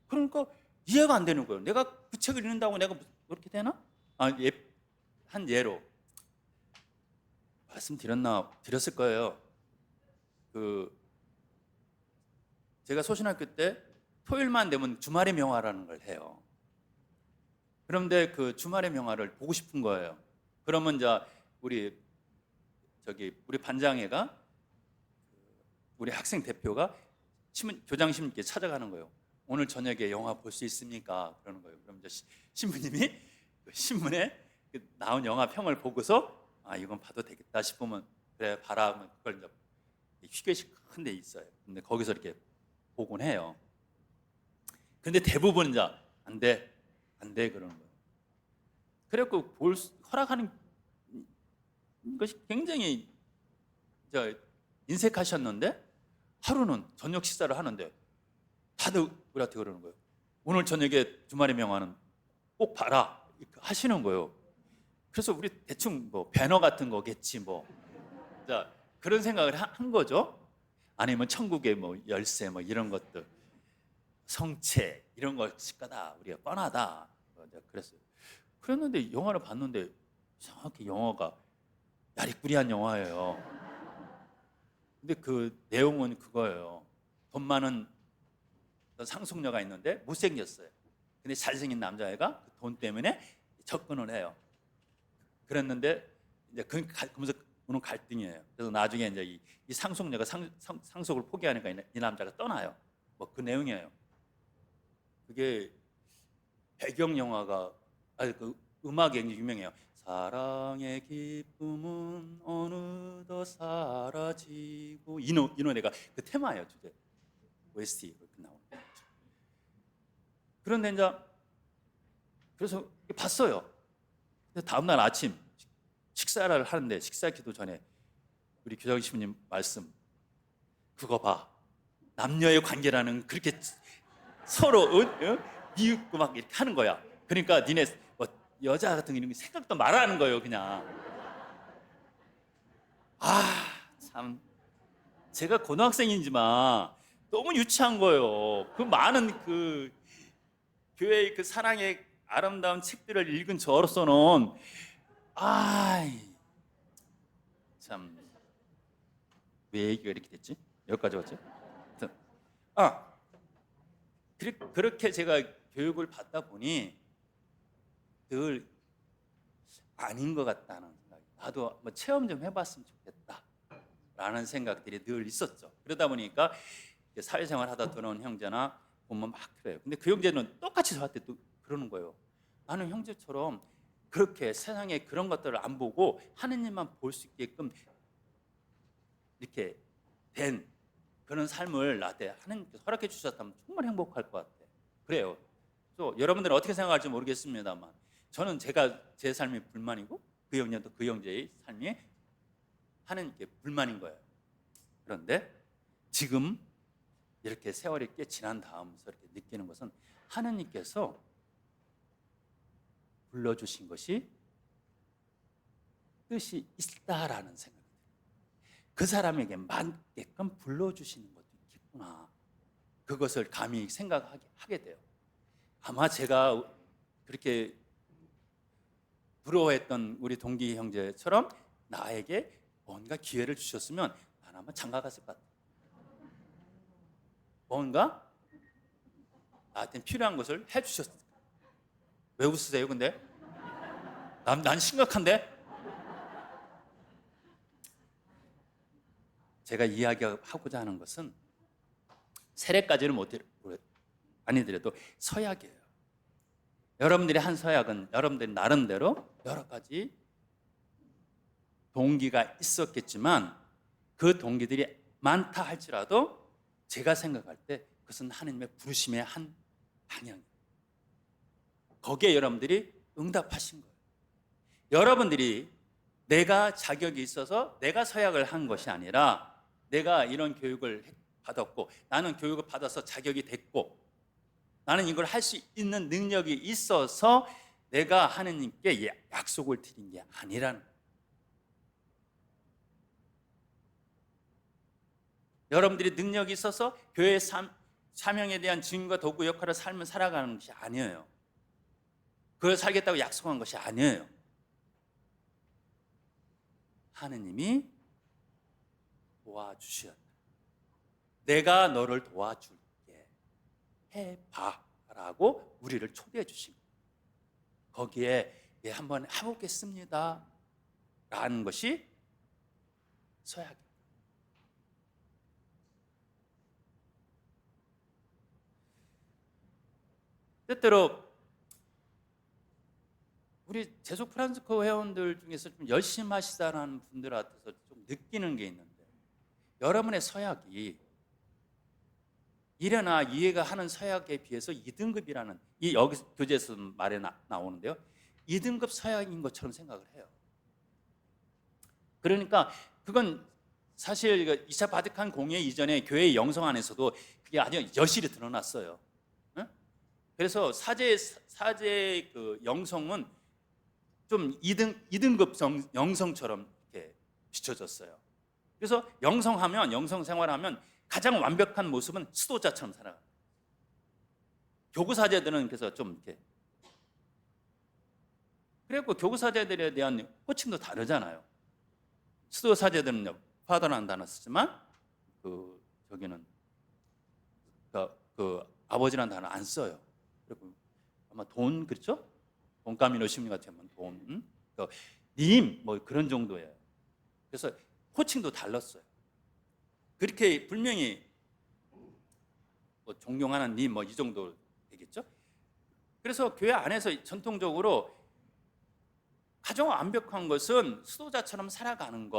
그러니까 이해가 안 되는 거예요. 내가 그 책을 읽는다고 내가 그렇게 되나? 한 예로 드렸을 거예요. 제가 소신학교 때 토요일만 되면 주말의 명화라는 걸 해요. 그런데 그 주말의 명화를 보고 싶은 거예요. 그러면 이제 우리 반장애가, 우리 학생 대표가 교장 신부님께 찾아가는 거예요. 오늘 저녁에 영화 볼 수 있습니까? 그러는 거예요. 그럼 이제 신부님이 그 신문에 나온 영화 평을 보고서 이건 봐도 되겠다 싶으면 그래 봐라 하면 그걸 이제 휴게실 큰 데 있어요. 근데 거기서 이렇게 보곤 해요. 근데 대부분 이제 안 돼 그러는 거예요. 그래갖고 허락하는 것이 굉장히 인색하셨는데, 하루는 저녁 식사를 하는데 다들 우리한테 그러는 거예요. 오늘 저녁에 주말의 명화는 꼭 봐라 하시는 거예요. 그래서 우리 대충 뭐 배너 같은 거겠지 뭐, 그런 생각을 한 거죠. 아니면 천국의 뭐 열쇠 뭐 이런 것들, 성체 이런 것일 거다, 우리가 뻔하다 그랬어요. 그랬는데 영화를 봤는데 정확히 영화가 야리꾸리한 영화예요. 근데 그 내용은 그거예요. 돈 많은 상속녀가 있는데 못생겼어요. 근데 잘생긴 남자애가 그 돈 때문에 접근을 해요. 그랬는데 이제 그러면서 오는 갈등이에요. 그래서 나중에 이제 이 상속녀가 상속을 포기하니까 이 남자가 떠나요. 뭐 그 내용이에요. 그게 배경 영화가 그 음악이 굉장히 유명해요. 사랑의 기쁨은 어느덧 사라지고, 이 노래가 그 테마예요. 주제 OST 그렇게 나오는 거죠. 그런데 이제 그래서 봤어요. 다음날 아침 식사를 하는데, 식사 기도 전에 우리 교장 신부님 말씀, 그거 봐, 남녀의 관계라는 그렇게 서로 미웃고 막 이렇게 하는 거야. 그러니까 니네 뭐 여자 같은 이런 생각도 말하는 거예요. 그냥 참, 제가 고등학생이지만 너무 유치한 거예요. 그 많은 그 교회의 그 사랑의 아름다운 책들을 읽은 저로서는 참, 왜 얘기가 이렇게 됐지? 여기까지 왔죠? 그렇게 제가 교육을 받다 보니 늘 아닌 것 같다는 생각이, 나도 뭐 체험 좀 해봤으면 좋겠다라는 생각들이 늘 있었죠. 그러다 보니까 사회생활 하다 들어온 형제나 보면 막 그래요. 근데 그 형제는 똑같이 저한테 또 그러는 거예요. 나는 형제처럼 그렇게 세상에 그런 것들을 안 보고 하느님만 볼 수 있게끔 이렇게 된 그런 삶을 나한테 하나님께서 허락해 주셨다면 정말 행복할 것 같아. 그래요. 또 여러분들은 어떻게 생각할지 모르겠습니다만, 저는 제 삶이 불만이고 그 형제도 그 형제의 삶이 하나님께 불만인 거예요. 그런데 지금 이렇게 세월이 꽤 지난 다음서 이렇게 느끼는 것은, 하나님께서 불러주신 것이 뜻이 있다라는 생각이 들어요. 그 사람에게 맞게끔 불러주시는 것도 있겠구나. 그것을 감히 생각하게 돼요. 아마 제가 그렇게 부러워했던 우리 동기 형제처럼 나에게 뭔가 기회를 주셨으면 난 아마 장가 갔을 것 같아요. 뭔가 나한테 필요한 것을 해주셨을 거예요. 왜 웃으세요 근데? 난 심각한데? 제가 이야기하고자 하는 것은 세례까지는 아니더라도 서약이에요. 여러분들이 한 서약은 여러분들이 나름대로 여러 가지 동기가 있었겠지만, 그 동기들이 많다 할지라도 제가 생각할 때 그것은 하나님의 부르심의 한 방향이에요. 거기에 여러분들이 응답하신 거예요. 여러분들이 내가 자격이 있어서 내가 서약을 한 것이 아니라, 내가 이런 교육을 받았고 나는 교육을 받아서 자격이 됐고 나는 이걸 할 수 있는 능력이 있어서 내가 하느님께 약속을 드린 게 아니라는 거예요. 여러분들이 능력이 있어서 교회 사명에 대한 증인과 도구 역할을 삶을 살아가는 것이 아니에요. 그걸 살겠다고 약속한 것이 아니에요. 하느님이 도와주셨다. 내가 너를 도와줄게. 해봐라고 우리를 초대해 주신 거예요. 거기에 한번 해보겠습니다 라는 것이 서약입니다. 때때로 우리 제속 프란스코 회원들 중에서 좀 열심히 하시다는 분들한테서 좀 느끼는 게 있는데, 여러분의 서약이 이래나 이해가 하는 서약에 비해서 2등급이라는, 이 여기 교재에서 말에 나오는데요, 2등급 서약인 것처럼 생각을 해요. 그러니까 그건 사실 2차 바티칸 공회 이전에 교회 영성 안에서도 그게 아주 여실히 드러났어요. 그래서 사제 그 영성은 좀 2등급 영성처럼 이렇게 비춰졌어요. 그래서 영성 생활하면 가장 완벽한 모습은 수도자처럼 살아가요. 교구 사제들은 그래서 좀 이렇게, 그래갖고 교구 사제들에 대한 호칭도 다르잖아요. 수도 사제들은 파더라는 단어 쓰지만 저기는 그 아버지라는 단어 안 써요. 그리고 아마 돈, 그렇죠? 돈가미노 심리 같으면 돈, 님 뭐 그런 정도예요. 그래서 호칭도 달랐어요. 그렇게 분명히 뭐 존경하는 님 뭐 이 정도 되겠죠? 그래서 교회 안에서 전통적으로 가장 완벽한 것은 수도자처럼 살아가는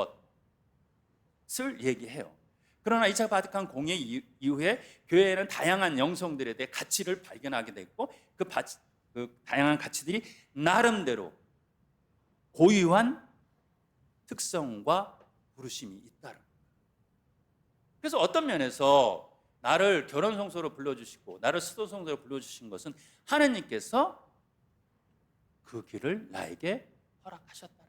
것을 얘기해요. 그러나 2차 바티칸 공회 이후에 교회에는 다양한 영성들에 대해 가치를 발견하게 됐고, 그 다양한 가치들이 나름대로 고유한 특성과 부르심이 있다는 거예요. 그래서 어떤 면에서 나를 결혼 성소로 불러주시고 나를 수도 성소로 불러주신 것은 하나님께서 그 길을 나에게 허락하셨다.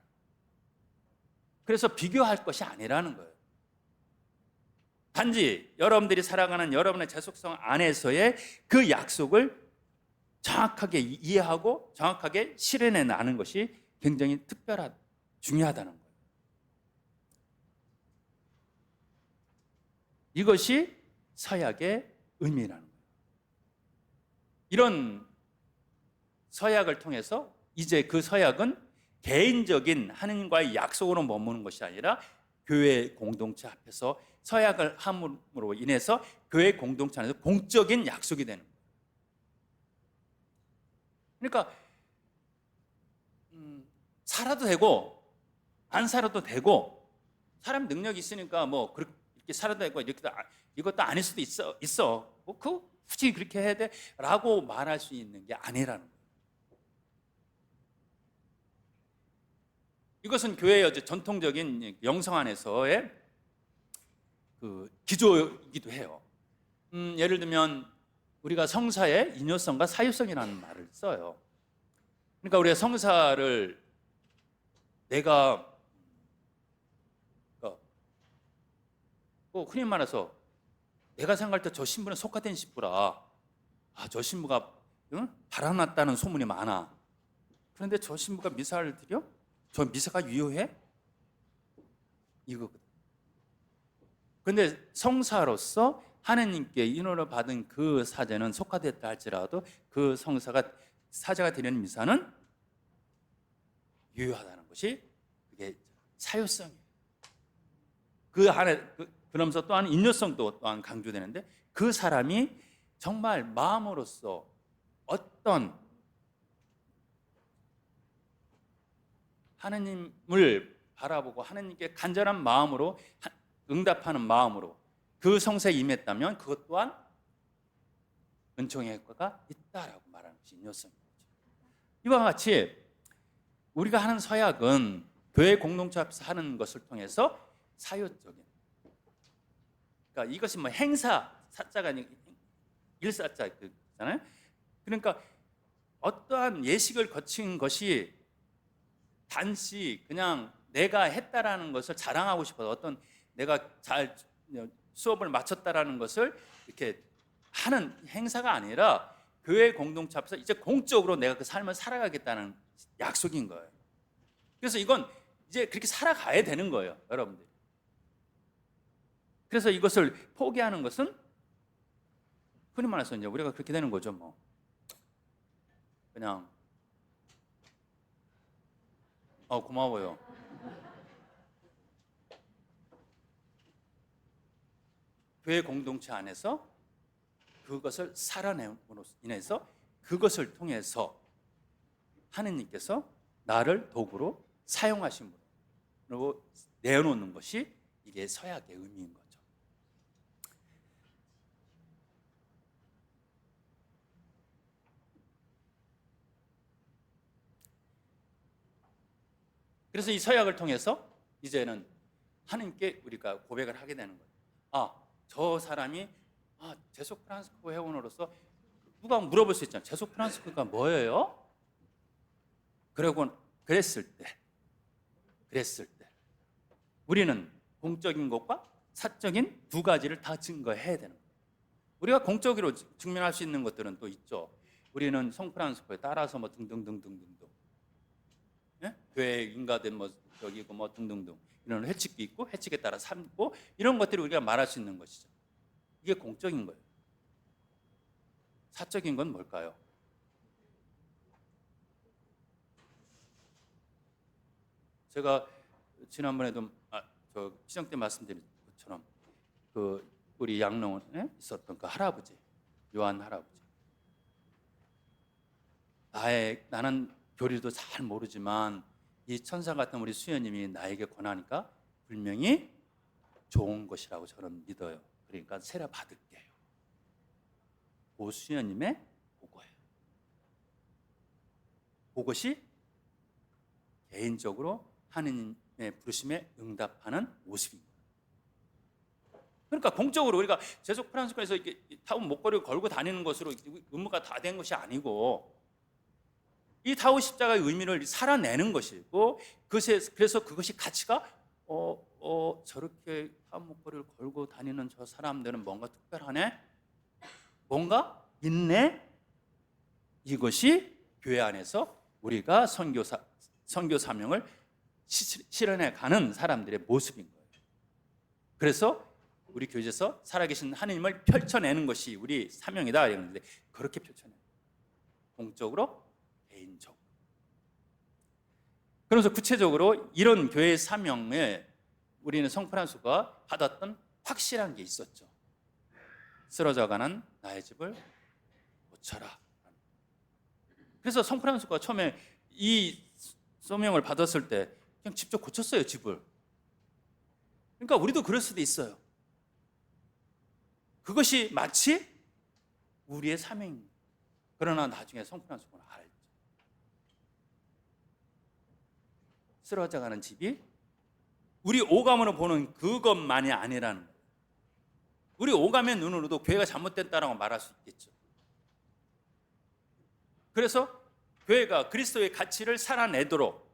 그래서 비교할 것이 아니라는 거예요. 단지 여러분들이 살아가는 여러분의 재속성 안에서의 그 약속을 정확하게 이해하고 정확하게 실현해 나가는 것이 굉장히 중요하다는 거예요. 이것이 서약의 의미라는 거예요. 이런 서약을 통해서 이제 그 서약은 개인적인 하느님과의 약속으로 머무는 것이 아니라 교회 공동체 앞에서 서약을 함으로 인해서 교회 공동체 안에서 공적인 약속이 되는 거예요. 그러니까 살아도 되고 안 살아도 되고, 사람 능력이 있으니까 뭐 이렇게 살아도 되고 이것도 아닐 수도 있어. 뭐 굳이 그렇게 해야 돼라고 말할 수 있는 게 아니라는 거예요. 이것은 교회의 전통적인 영성 안에서의 그 기조이기도 해요. 예를 들면 우리가 성사에 인효성과 사유성이라는 말을 써요. 그러니까 우리가 성사를 내가 흔히 말해서 내가 생각할 때 저 신부는 속화된 신부라, 저 신부가 바람났다는 소문이 많아. 그런데 저 신부가 미사를 드려? 저 미사가 유효해? 이거거든. 그런데 성사로서 하느님께 인호를 받은 그 사제는 속화됐다 할지라도 그 사제가 드리는 미사는 유효하다는 것이 그게 사유성이에요. 그러면서 또한 인효성도 또한 강조되는데, 그 사람이 정말 마음으로서 어떤 하느님을 바라보고 하느님께 간절한 마음으로 응답하는 마음으로 그 성사에 임했다면 그것 또한 은총의 효과가 있다라고 말하는 것이 인효성이죠. 이와 같이 우리가 하는 서약은 교회 공동체 앞에서 하는 것을 통해서 사유적인, 그러니까 이것이 뭐 행사 사자가 아니고 일사자잖아요. 그러니까 어떠한 예식을 거친 것이 단지 그냥 내가 했다라는 것을 자랑하고 싶어서, 어떤 내가 잘 수업을 마쳤다라는 것을 이렇게 하는 행사가 아니라 교회 공동체 앞에서 이제 공적으로 내가 그 삶을 살아가겠다는 약속인 거예요. 그래서 이건 이제 그렇게 살아가야 되는 거예요, 여러분들. 그래서 이것을 포기하는 것은 흔히 말해서 이제 우리가 그렇게 되는 거죠, 뭐. 그냥 고마워요. 교회 공동체 안에서 그것을 살아내므로 인해서 그것을 통해서 하느님께서 나를 도구로 사용하심으로 내어놓는 것이 이게 서약의 의미인 거죠. 그래서 이 서약을 통해서 이제는 하나님께 우리가 고백을 하게 되는 거예요. 저 사람이 제속 프란스코 회원으로서 누가 물어볼 수 있잖아요. 제속 프란스코가 뭐예요? 그랬을 때 우리는 공적인 것과 사적인 두 가지를 다 증거해야 되는 거예요. 우리가 공적으로 증명할 수 있는 것들은 또 있죠. 우리는 성 프란스코에 따라서 뭐 등등등등등등, 예? 교회 인가된 뭐 여기고 뭐 등등등 이런 회칙도 있고 회칙에 따라 삼고 이런 것들이 우리가 말할 수 있는 것이죠. 이게 공적인 거예요. 사적인 건 뭘까요? 제가 지난번에도 저 시정 때 말씀드린 것처럼 그 우리 양로원에 있었던 그 할아버지, 요한 할아버지. 나는 교리도 잘 모르지만 이 천사 같은 우리 수녀님이 나에게 권하니까 분명히 좋은 것이라고 저는 믿어요. 그러니까 세례 받을게요. 그 수녀님의 그거예요. 그것이 개인적으로 하느님의 부르심에 응답하는 모습입니다. 그러니까 공적으로 우리가 제속 프란스코에서 이렇게 타우 목걸이를 걸고 다니는 것으로 의무가 다 된 것이 아니고 이 타우 십자가의 의미를 살아내는 것이고 그래서 그것이 가치가 저렇게 타우 목걸이를 걸고 다니는 저 사람들은 뭔가 특별하네? 뭔가 있네? 이것이 교회 안에서 우리가 선교 사명을 실현해 가는 사람들의 모습인 거예요. 그래서 우리 교회에서 살아계신 하나님을 펼쳐내는 것이 우리 사명이다 이랬는데 그렇게 펼쳐내요. 공적으로, 개인적으로. 그래서 구체적으로 이런 교회의 사명에 우리는 성프란스코가 받았던 확실한 게 있었죠. 쓰러져가는 나의 집을 고쳐라. 그래서 성프란스코가 처음에 이 소명을 받았을 때 그냥 직접 고쳤어요, 집을. 그러니까 우리도 그럴 수도 있어요. 그것이 마치 우리의 사명입니다. 그러나 나중에 성프란스코는 알죠. 쓰러져가는 집이 우리 오감으로 보는 그것만이 아니라는 거예요. 우리 오감의 눈으로도 교회가 잘못됐다라고 말할 수 있겠죠. 그래서 교회가 그리스도의 가치를 살아내도록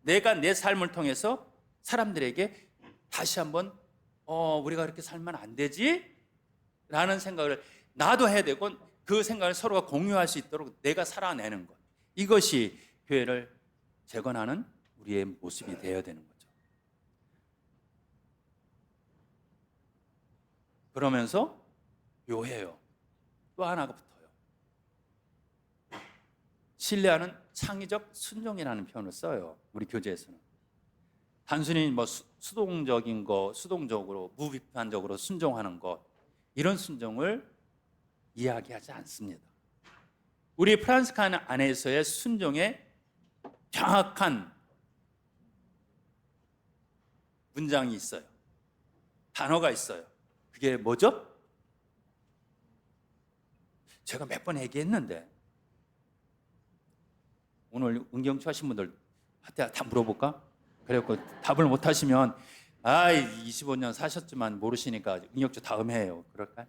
내가 내 삶을 통해서 사람들에게 다시 한번 우리가 그렇게 살면 안 되지? 라는 생각을 나도 해야 되고 그 생각을 서로가 공유할 수 있도록 내가 살아내는 것. 이것이 교회를 재건하는 우리의 모습이 되어야 되는 거죠. 그러면서 묘해요. 또 하나가 붙어요. 신뢰하는 창의적 순종이라는 표현을 써요. 우리 교재에서는. 단순히 뭐 수동적으로 무비판적으로 순종하는 것 이런 순종을 이야기하지 않습니다. 우리 프란스칸 안에서의 순종의 정확한 문장이 있어요. 단어가 있어요. 그게 뭐죠? 제가 몇 번 얘기했는데 오늘 은경추 하신 분들한테 다 물어볼까? 그래갖고 답을 못 하시면 25년 사셨지만 모르시니까 은경추 다음 해요. 그럴까요?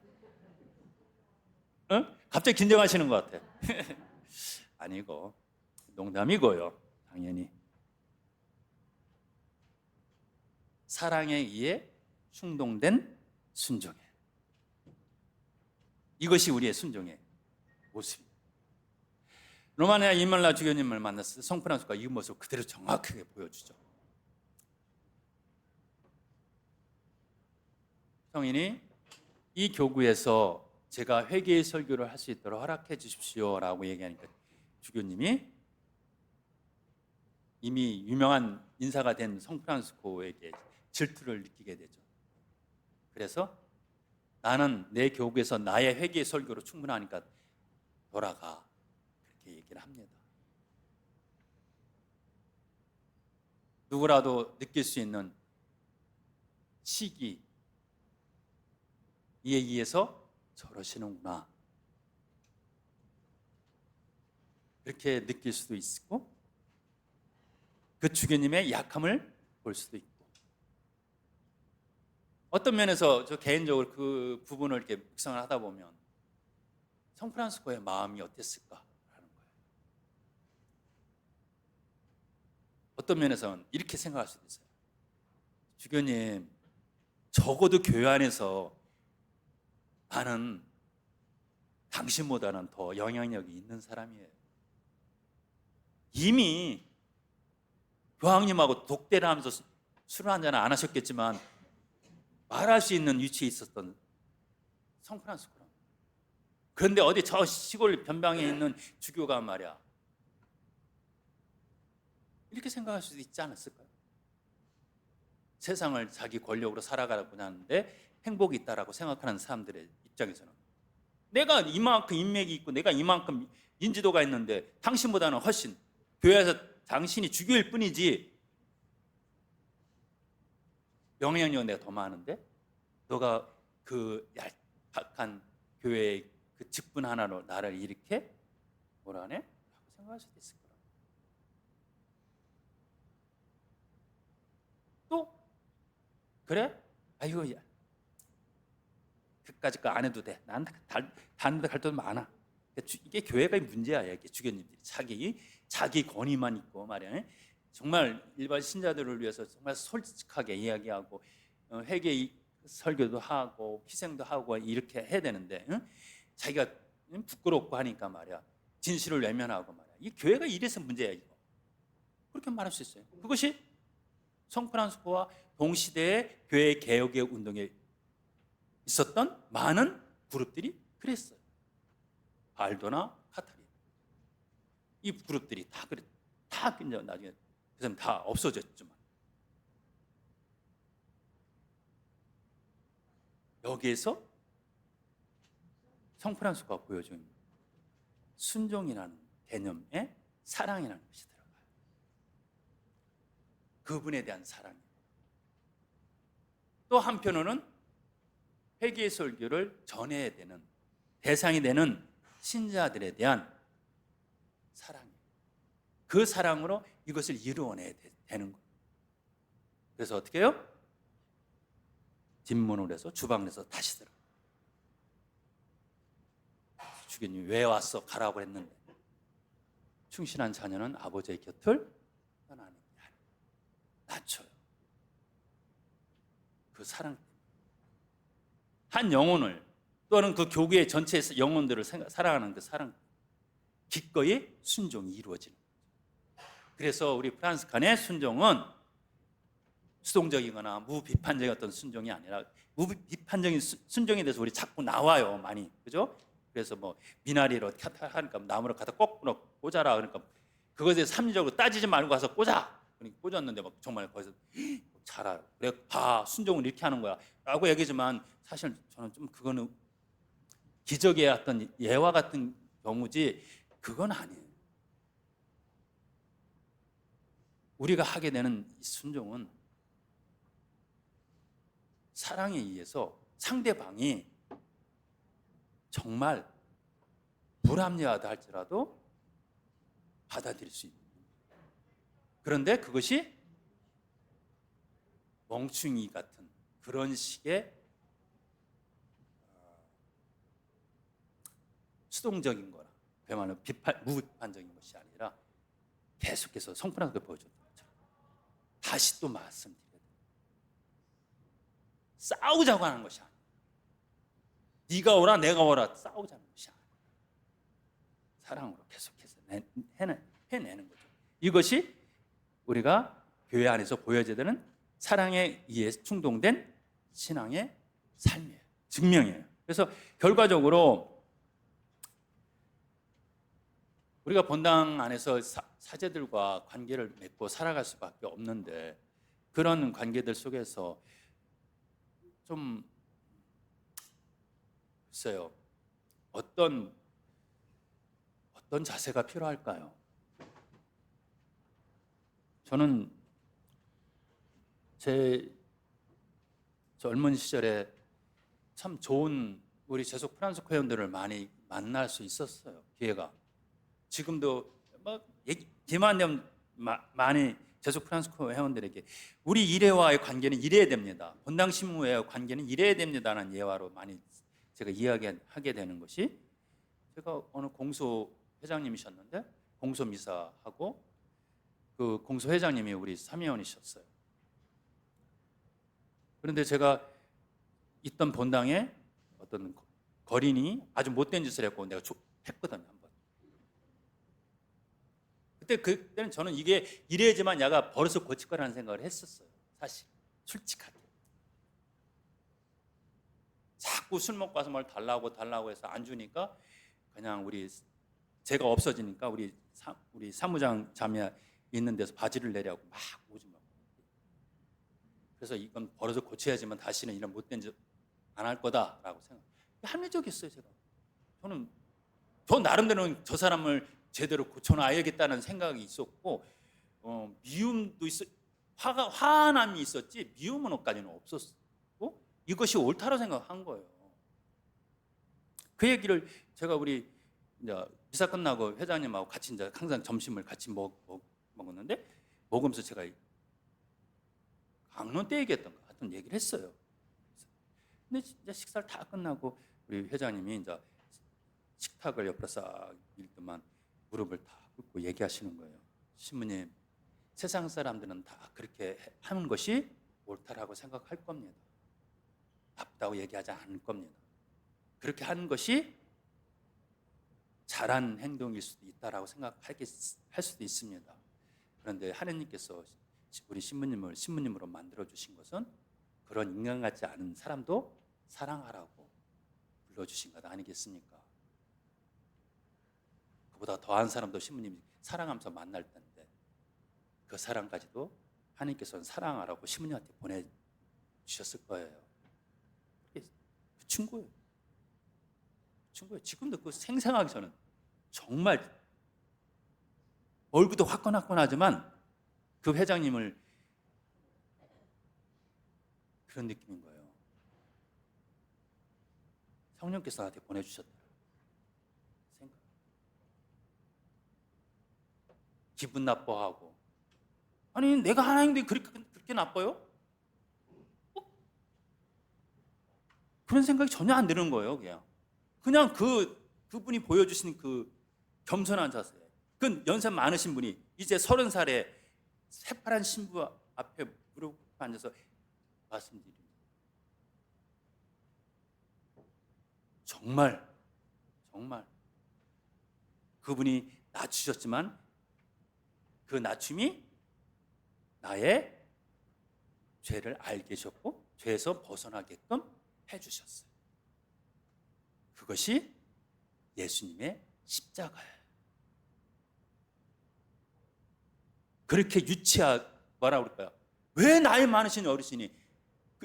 응? 갑자기 긴장하시는 것 같아. 아니고 농담이고요. 당연히 사랑에 의해 충동된 순종이에요. 이것이 우리의 순종의 모습입니다. 로마니아 이말라 주교님을 만났을 때 성프란스코가 이 모습을 그대로 정확하게 보여주죠. 성인이 이 교구에서 제가 회개의 설교를 할 수 있도록 허락해 주십시오라고 얘기하니까 주교님이 이미 유명한 인사가 된 성프란스코에게 질투를 느끼게 되죠. 그래서 나는 내 교구에서 나의 회개의 설교로 충분하니까 돌아가, 그렇게 얘기를 합니다. 누구라도 느낄 수 있는 시기, 이 얘기에서 저러시는구나, 그렇게 느낄 수도 있고, 그 주교님의 약함을 볼 수도 있고, 어떤 면에서 저 개인적으로 그 부분을 이렇게 묵상을 하다 보면 성프란스코의 마음이 어땠을까라는 거예요. 어떤 면에서는 이렇게 생각할 수도 있어요. 주교님, 적어도 교회 안에서 나는 당신보다는 더 영향력이 있는 사람이에요. 이미 교황님하고 독대를 하면서 술을 한잔 안 하셨겠지만 말할 수 있는 위치에 있었던 성프란스코는, 그런데 어디 저 시골 변방에 있는 주교가 말이야, 이렇게 생각할 수도 있지 않았을까요? 세상을 자기 권력으로 살아가려고 하는데 행복이 있다라고 생각하는 사람들의 입장에서는 내가 이만큼 인맥이 있고 내가 이만큼 인지도가 있는데 당신보다는 훨씬 교회에서 당신이 주교일 뿐이지 영향력은 내가 더 많은데 너가 그 얄팍한 교회의 그 직분 하나로 나를 이렇게 뭐라 하네? 라고 생각할 수도 있을 거라. 또 그래? 아이고, 야, 그까짓 거 안 해도 돼. 난 다른 데 갈 데도 많아. 이게 교회가 문제야. 이게 주교님들이 자기 권위만 있고 말이야. 정말 일반 신자들을 위해서 정말 솔직하게 이야기하고 회개 설교도 하고 희생도 하고 이렇게 해야 되는데, 응? 자기가 부끄럽고 하니까 말이야, 진실을 외면하고 말이야. 이 교회가 이래서 문제야 이거. 그렇게 말할 수 있어요. 그것이 성프란스코와 동시대의 교회 개혁의 운동에 있었던 많은 그룹들이 그랬어요. 발도나 카타리, 이 그룹들이 다 그랬. 다 이제 나중에 그 사람 다 없어졌지만 여기에서 성프란스코가 보여준 순종이라는 개념에 사랑이라는 것이 들어가요. 그분에 대한 사랑이. 또 한편으로는 회개의 설교를 전해야 되는 대상이 되는 신자들에 대한 사랑이에요. 그 사랑으로 이것을 이루어내야 되는 거예요. 그래서 어떻게 해요? 뒷문으로 해서 주방으로 해서 다시 들어. 주교님이 왜 왔어? 가라고 했는데 충실한 자녀는 아버지의 곁을 떠나는 게 아니에요. 낮춰요. 그 사랑, 한 영혼을 또는 그 교구의 전체 영혼들을 사랑하는 그 사랑, 기꺼이 순종이 이루어지는 거죠. 그래서 우리 프란스칸의 순종은 수동적이거나 무비판적인 어떤 순종이 아니라, 무비판적인 순종에 대해서 우리 자꾸 나와요, 많이. 그죠? 그래서 뭐 미나리로 하니까 나무를 갖다 거꾸로 꽂아라, 그러니까 그것에 대해서 합리적으로 따지지 말고 가서 꽂아. 그러니까 꽂았는데 막 정말 거기서 자라요. 그래, 순종을 이렇게 하는 거야 라고 얘기지만 사실 저는 좀 그거는 기적의 어떤 예와 같은 경우지 그건 아니에요. 우리가 하게 되는 이 순종은 사랑에 의해서 상대방이 정말 불합리하다 할지라도 받아들일 수 있는, 그런데 그것이 멍충이 같은 그런 식의 수동적인 거나 그야말로 무비판적인 것이 아니라 계속해서 성프란스코가 보여줬던 것처럼 다시 또 말씀드려요. 싸우자고 하는 것이 아니에요. 네가 오라 내가 오라 싸우자는 것이 아니에요. 사랑으로 계속해서 해내는 거죠. 이것이 우리가 교회 안에서 보여져야 되는 사랑에 의해 충동된 신앙의 삶이에요. 증명이에요. 그래서 결과적으로 우리가 본당 안에서 사제들과 관계를 맺고 살아갈 수밖에 없는데, 그런 관계들 속에서 좀 글쎄요, 어떤 자세가 필요할까요? 저는 제 젊은 시절에 참 좋은 우리 재속 프란스코 회원들을 많이 만날 수 있었어요. 기회가. 지금도 막 기회만 되면 많이 재속 프란스코 회원들에게 우리 일회와의 관계는 이래야 됩니다, 본당 신무회와의 관계는 이래야 됩니다라는 예화로 많이 제가 이야기하게 되는 것이, 제가 어느 공소 회장님이셨는데 공소 미사하고 그 공소 회장님이 우리 사미원이셨어요. 그런데 제가 있던 본당에 어떤 거린이 아주 못된 짓을 했고 내가 했거든요, 한번. 그때는 저는 이게 이래야지만 야가 버릇을 고칠 거라는 생각을 했었어요. 사실 솔직하게. 자꾸 술 먹고 와서 뭘 달라고 해서 안 주니까 그냥 제가 없어지니까 우리 사무장 자매 있는 데서 바지를 내려고 막 오지 마. 그래서 이건 버릇을 고쳐야지만 다시는 이런 못된 짓 안 할 거다라고 생각. 합리적이었어요, 제가. 저 나름대로는 저 사람을 제대로 고쳐놔야겠다는 생각이 있었고, 미움도 화남이 있었지 미움은까지는 없었고, 이것이 옳다고 생각한 거예요. 그 얘기를 제가 우리 이제 미사 끝나고 회장님하고 같이 이제 항상 점심을 같이 먹었는데, 먹으면서 제가 강론 때 얘기했던 것 같은 얘기를 했어요. 근데 이제 식사를 다 끝나고 우리 회장님이 이제 식탁을 옆으로 싹 밀더만 무릎을 다 꿇고 얘기하시는 거예요. 신부님, 세상 사람들은 다 그렇게 하는 것이 옳다라고 생각할 겁니다. 나쁘다고 얘기하지 않을 겁니다. 그렇게 하는 것이 잘한 행동일 수도 있다라고 생각할 수도 있습니다. 그런데 하느님께서 우리 신부님을 신부님으로 만들어 주신 것은 그런 인간 같지 않은 사람도 사랑하라고 불러주신 것 아니겠습니까? 그보다 더한 사람도 신부님이 사랑하면서 만날 텐데, 그 사랑까지도 하나님께서는 사랑하라고 신부님한테 보내주셨을 거예요. 붙인 거예요. 지금도 그 생생하게 저는 정말 얼굴도 화끈화끈하지만 그 회장님을 그런 느낌인 거예요. 성령께서 나한테 보내주셨다 생각. 기분 나빠하고, 아니 내가 하나님인데 그렇게 나빠요? 그런 생각이 전혀 안 드는 거예요. 그냥 그분이 보여주신 그 겸손한 자세, 그 연세 많으신 분이 이제 30살에 새파란 신부 앞에 무릎 앉아서 말씀드립니다. 정말 그분이 낮추셨지만 그 낮춤이 나의 죄를 알게 하셨고 죄에서 벗어나게끔 해주셨어요. 그것이 예수님의 십자가예요. 그렇게 뭐라 그럴까요? 왜 나이 많으신 어르신이,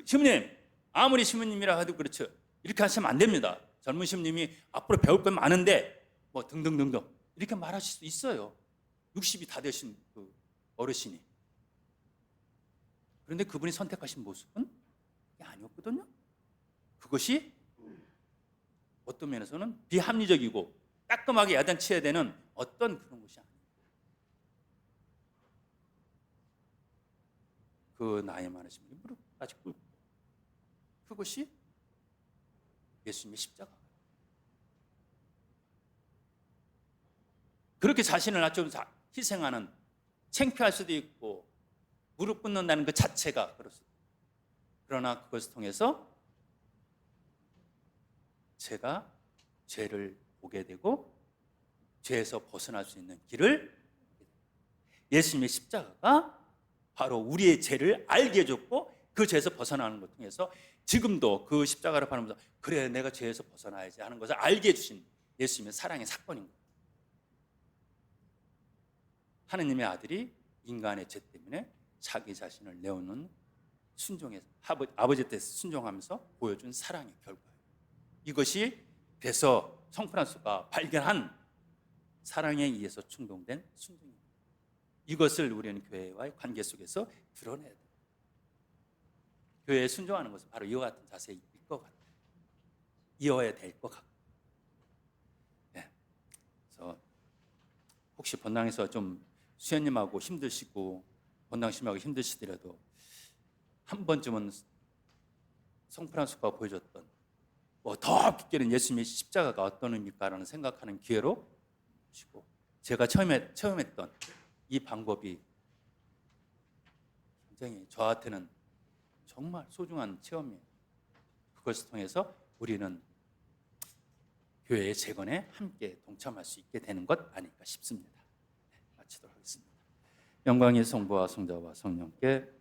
신부님 아무리 신부님이라 해도 그렇죠, 이렇게 하시면 안 됩니다. 젊은 신부님이 앞으로 배울 건 많은데 뭐 등등등등 이렇게 말하실 수 있어요. 60이 다 되신 그 어르신이. 그런데 그분이 선택하신 모습은 그게 아니었거든요. 그것이 어떤 면에서는 비합리적이고 따끔하게 야단쳐야 되는 어떤 그런 것이 아니에요. 그 나이 많으신 분이 무릎까지 꿇고, 그것이 예수님의 십자가. 그렇게 자신을 좀 희생하는, 창피할 수도 있고 무릎 꿇는다는 그 자체가 그렇습니다. 그러나 그것을 통해서 제가 죄를 보게 되고 죄에서 벗어날 수 있는 길을, 예수님의 십자가가 바로 우리의 죄를 알게 해줬고 그 죄에서 벗어나는 것 통해서 지금도 그 십자가를 바라보면서 그래 내가 죄에서 벗어나야지 하는 것을 알게 해주신 예수님의 사랑의 사건인 거예요. 하느님의 아들이 인간의 죄 때문에 자기 자신을 내어놓는 순종의 아버지 뜻에 순종하면서 보여준 사랑의 결과예요. 이것이 그래서 성프란소가 발견한 사랑에 의해서 충동된 순종입니다. 이것을 우리는 교회와의 관계 속에서 드러내야 돼요. 교회에 순종하는 것은 바로 이와 같은 자세일 것 같아요. 이어야 될 것 같고. 네. 그래서 혹시 본당에서 좀 수현님하고 힘드시고 본당심하고 힘드시더라도 한 번쯤은 성프란소가 보여줬던 더 깊게는 예수님의 십자가가 어떤 의미일까라는 생각하는 기회로 주시고, 제가 처음에 체험했던 이 방법이 굉장히 저한테는 정말 소중한 체험이에요. 그것을 통해서 우리는 교회의 재건에 함께 동참할 수 있게 되는 것 아닐까 싶습니다. 마치도록 하겠습니다. 영광의 성부와 성자와 성령께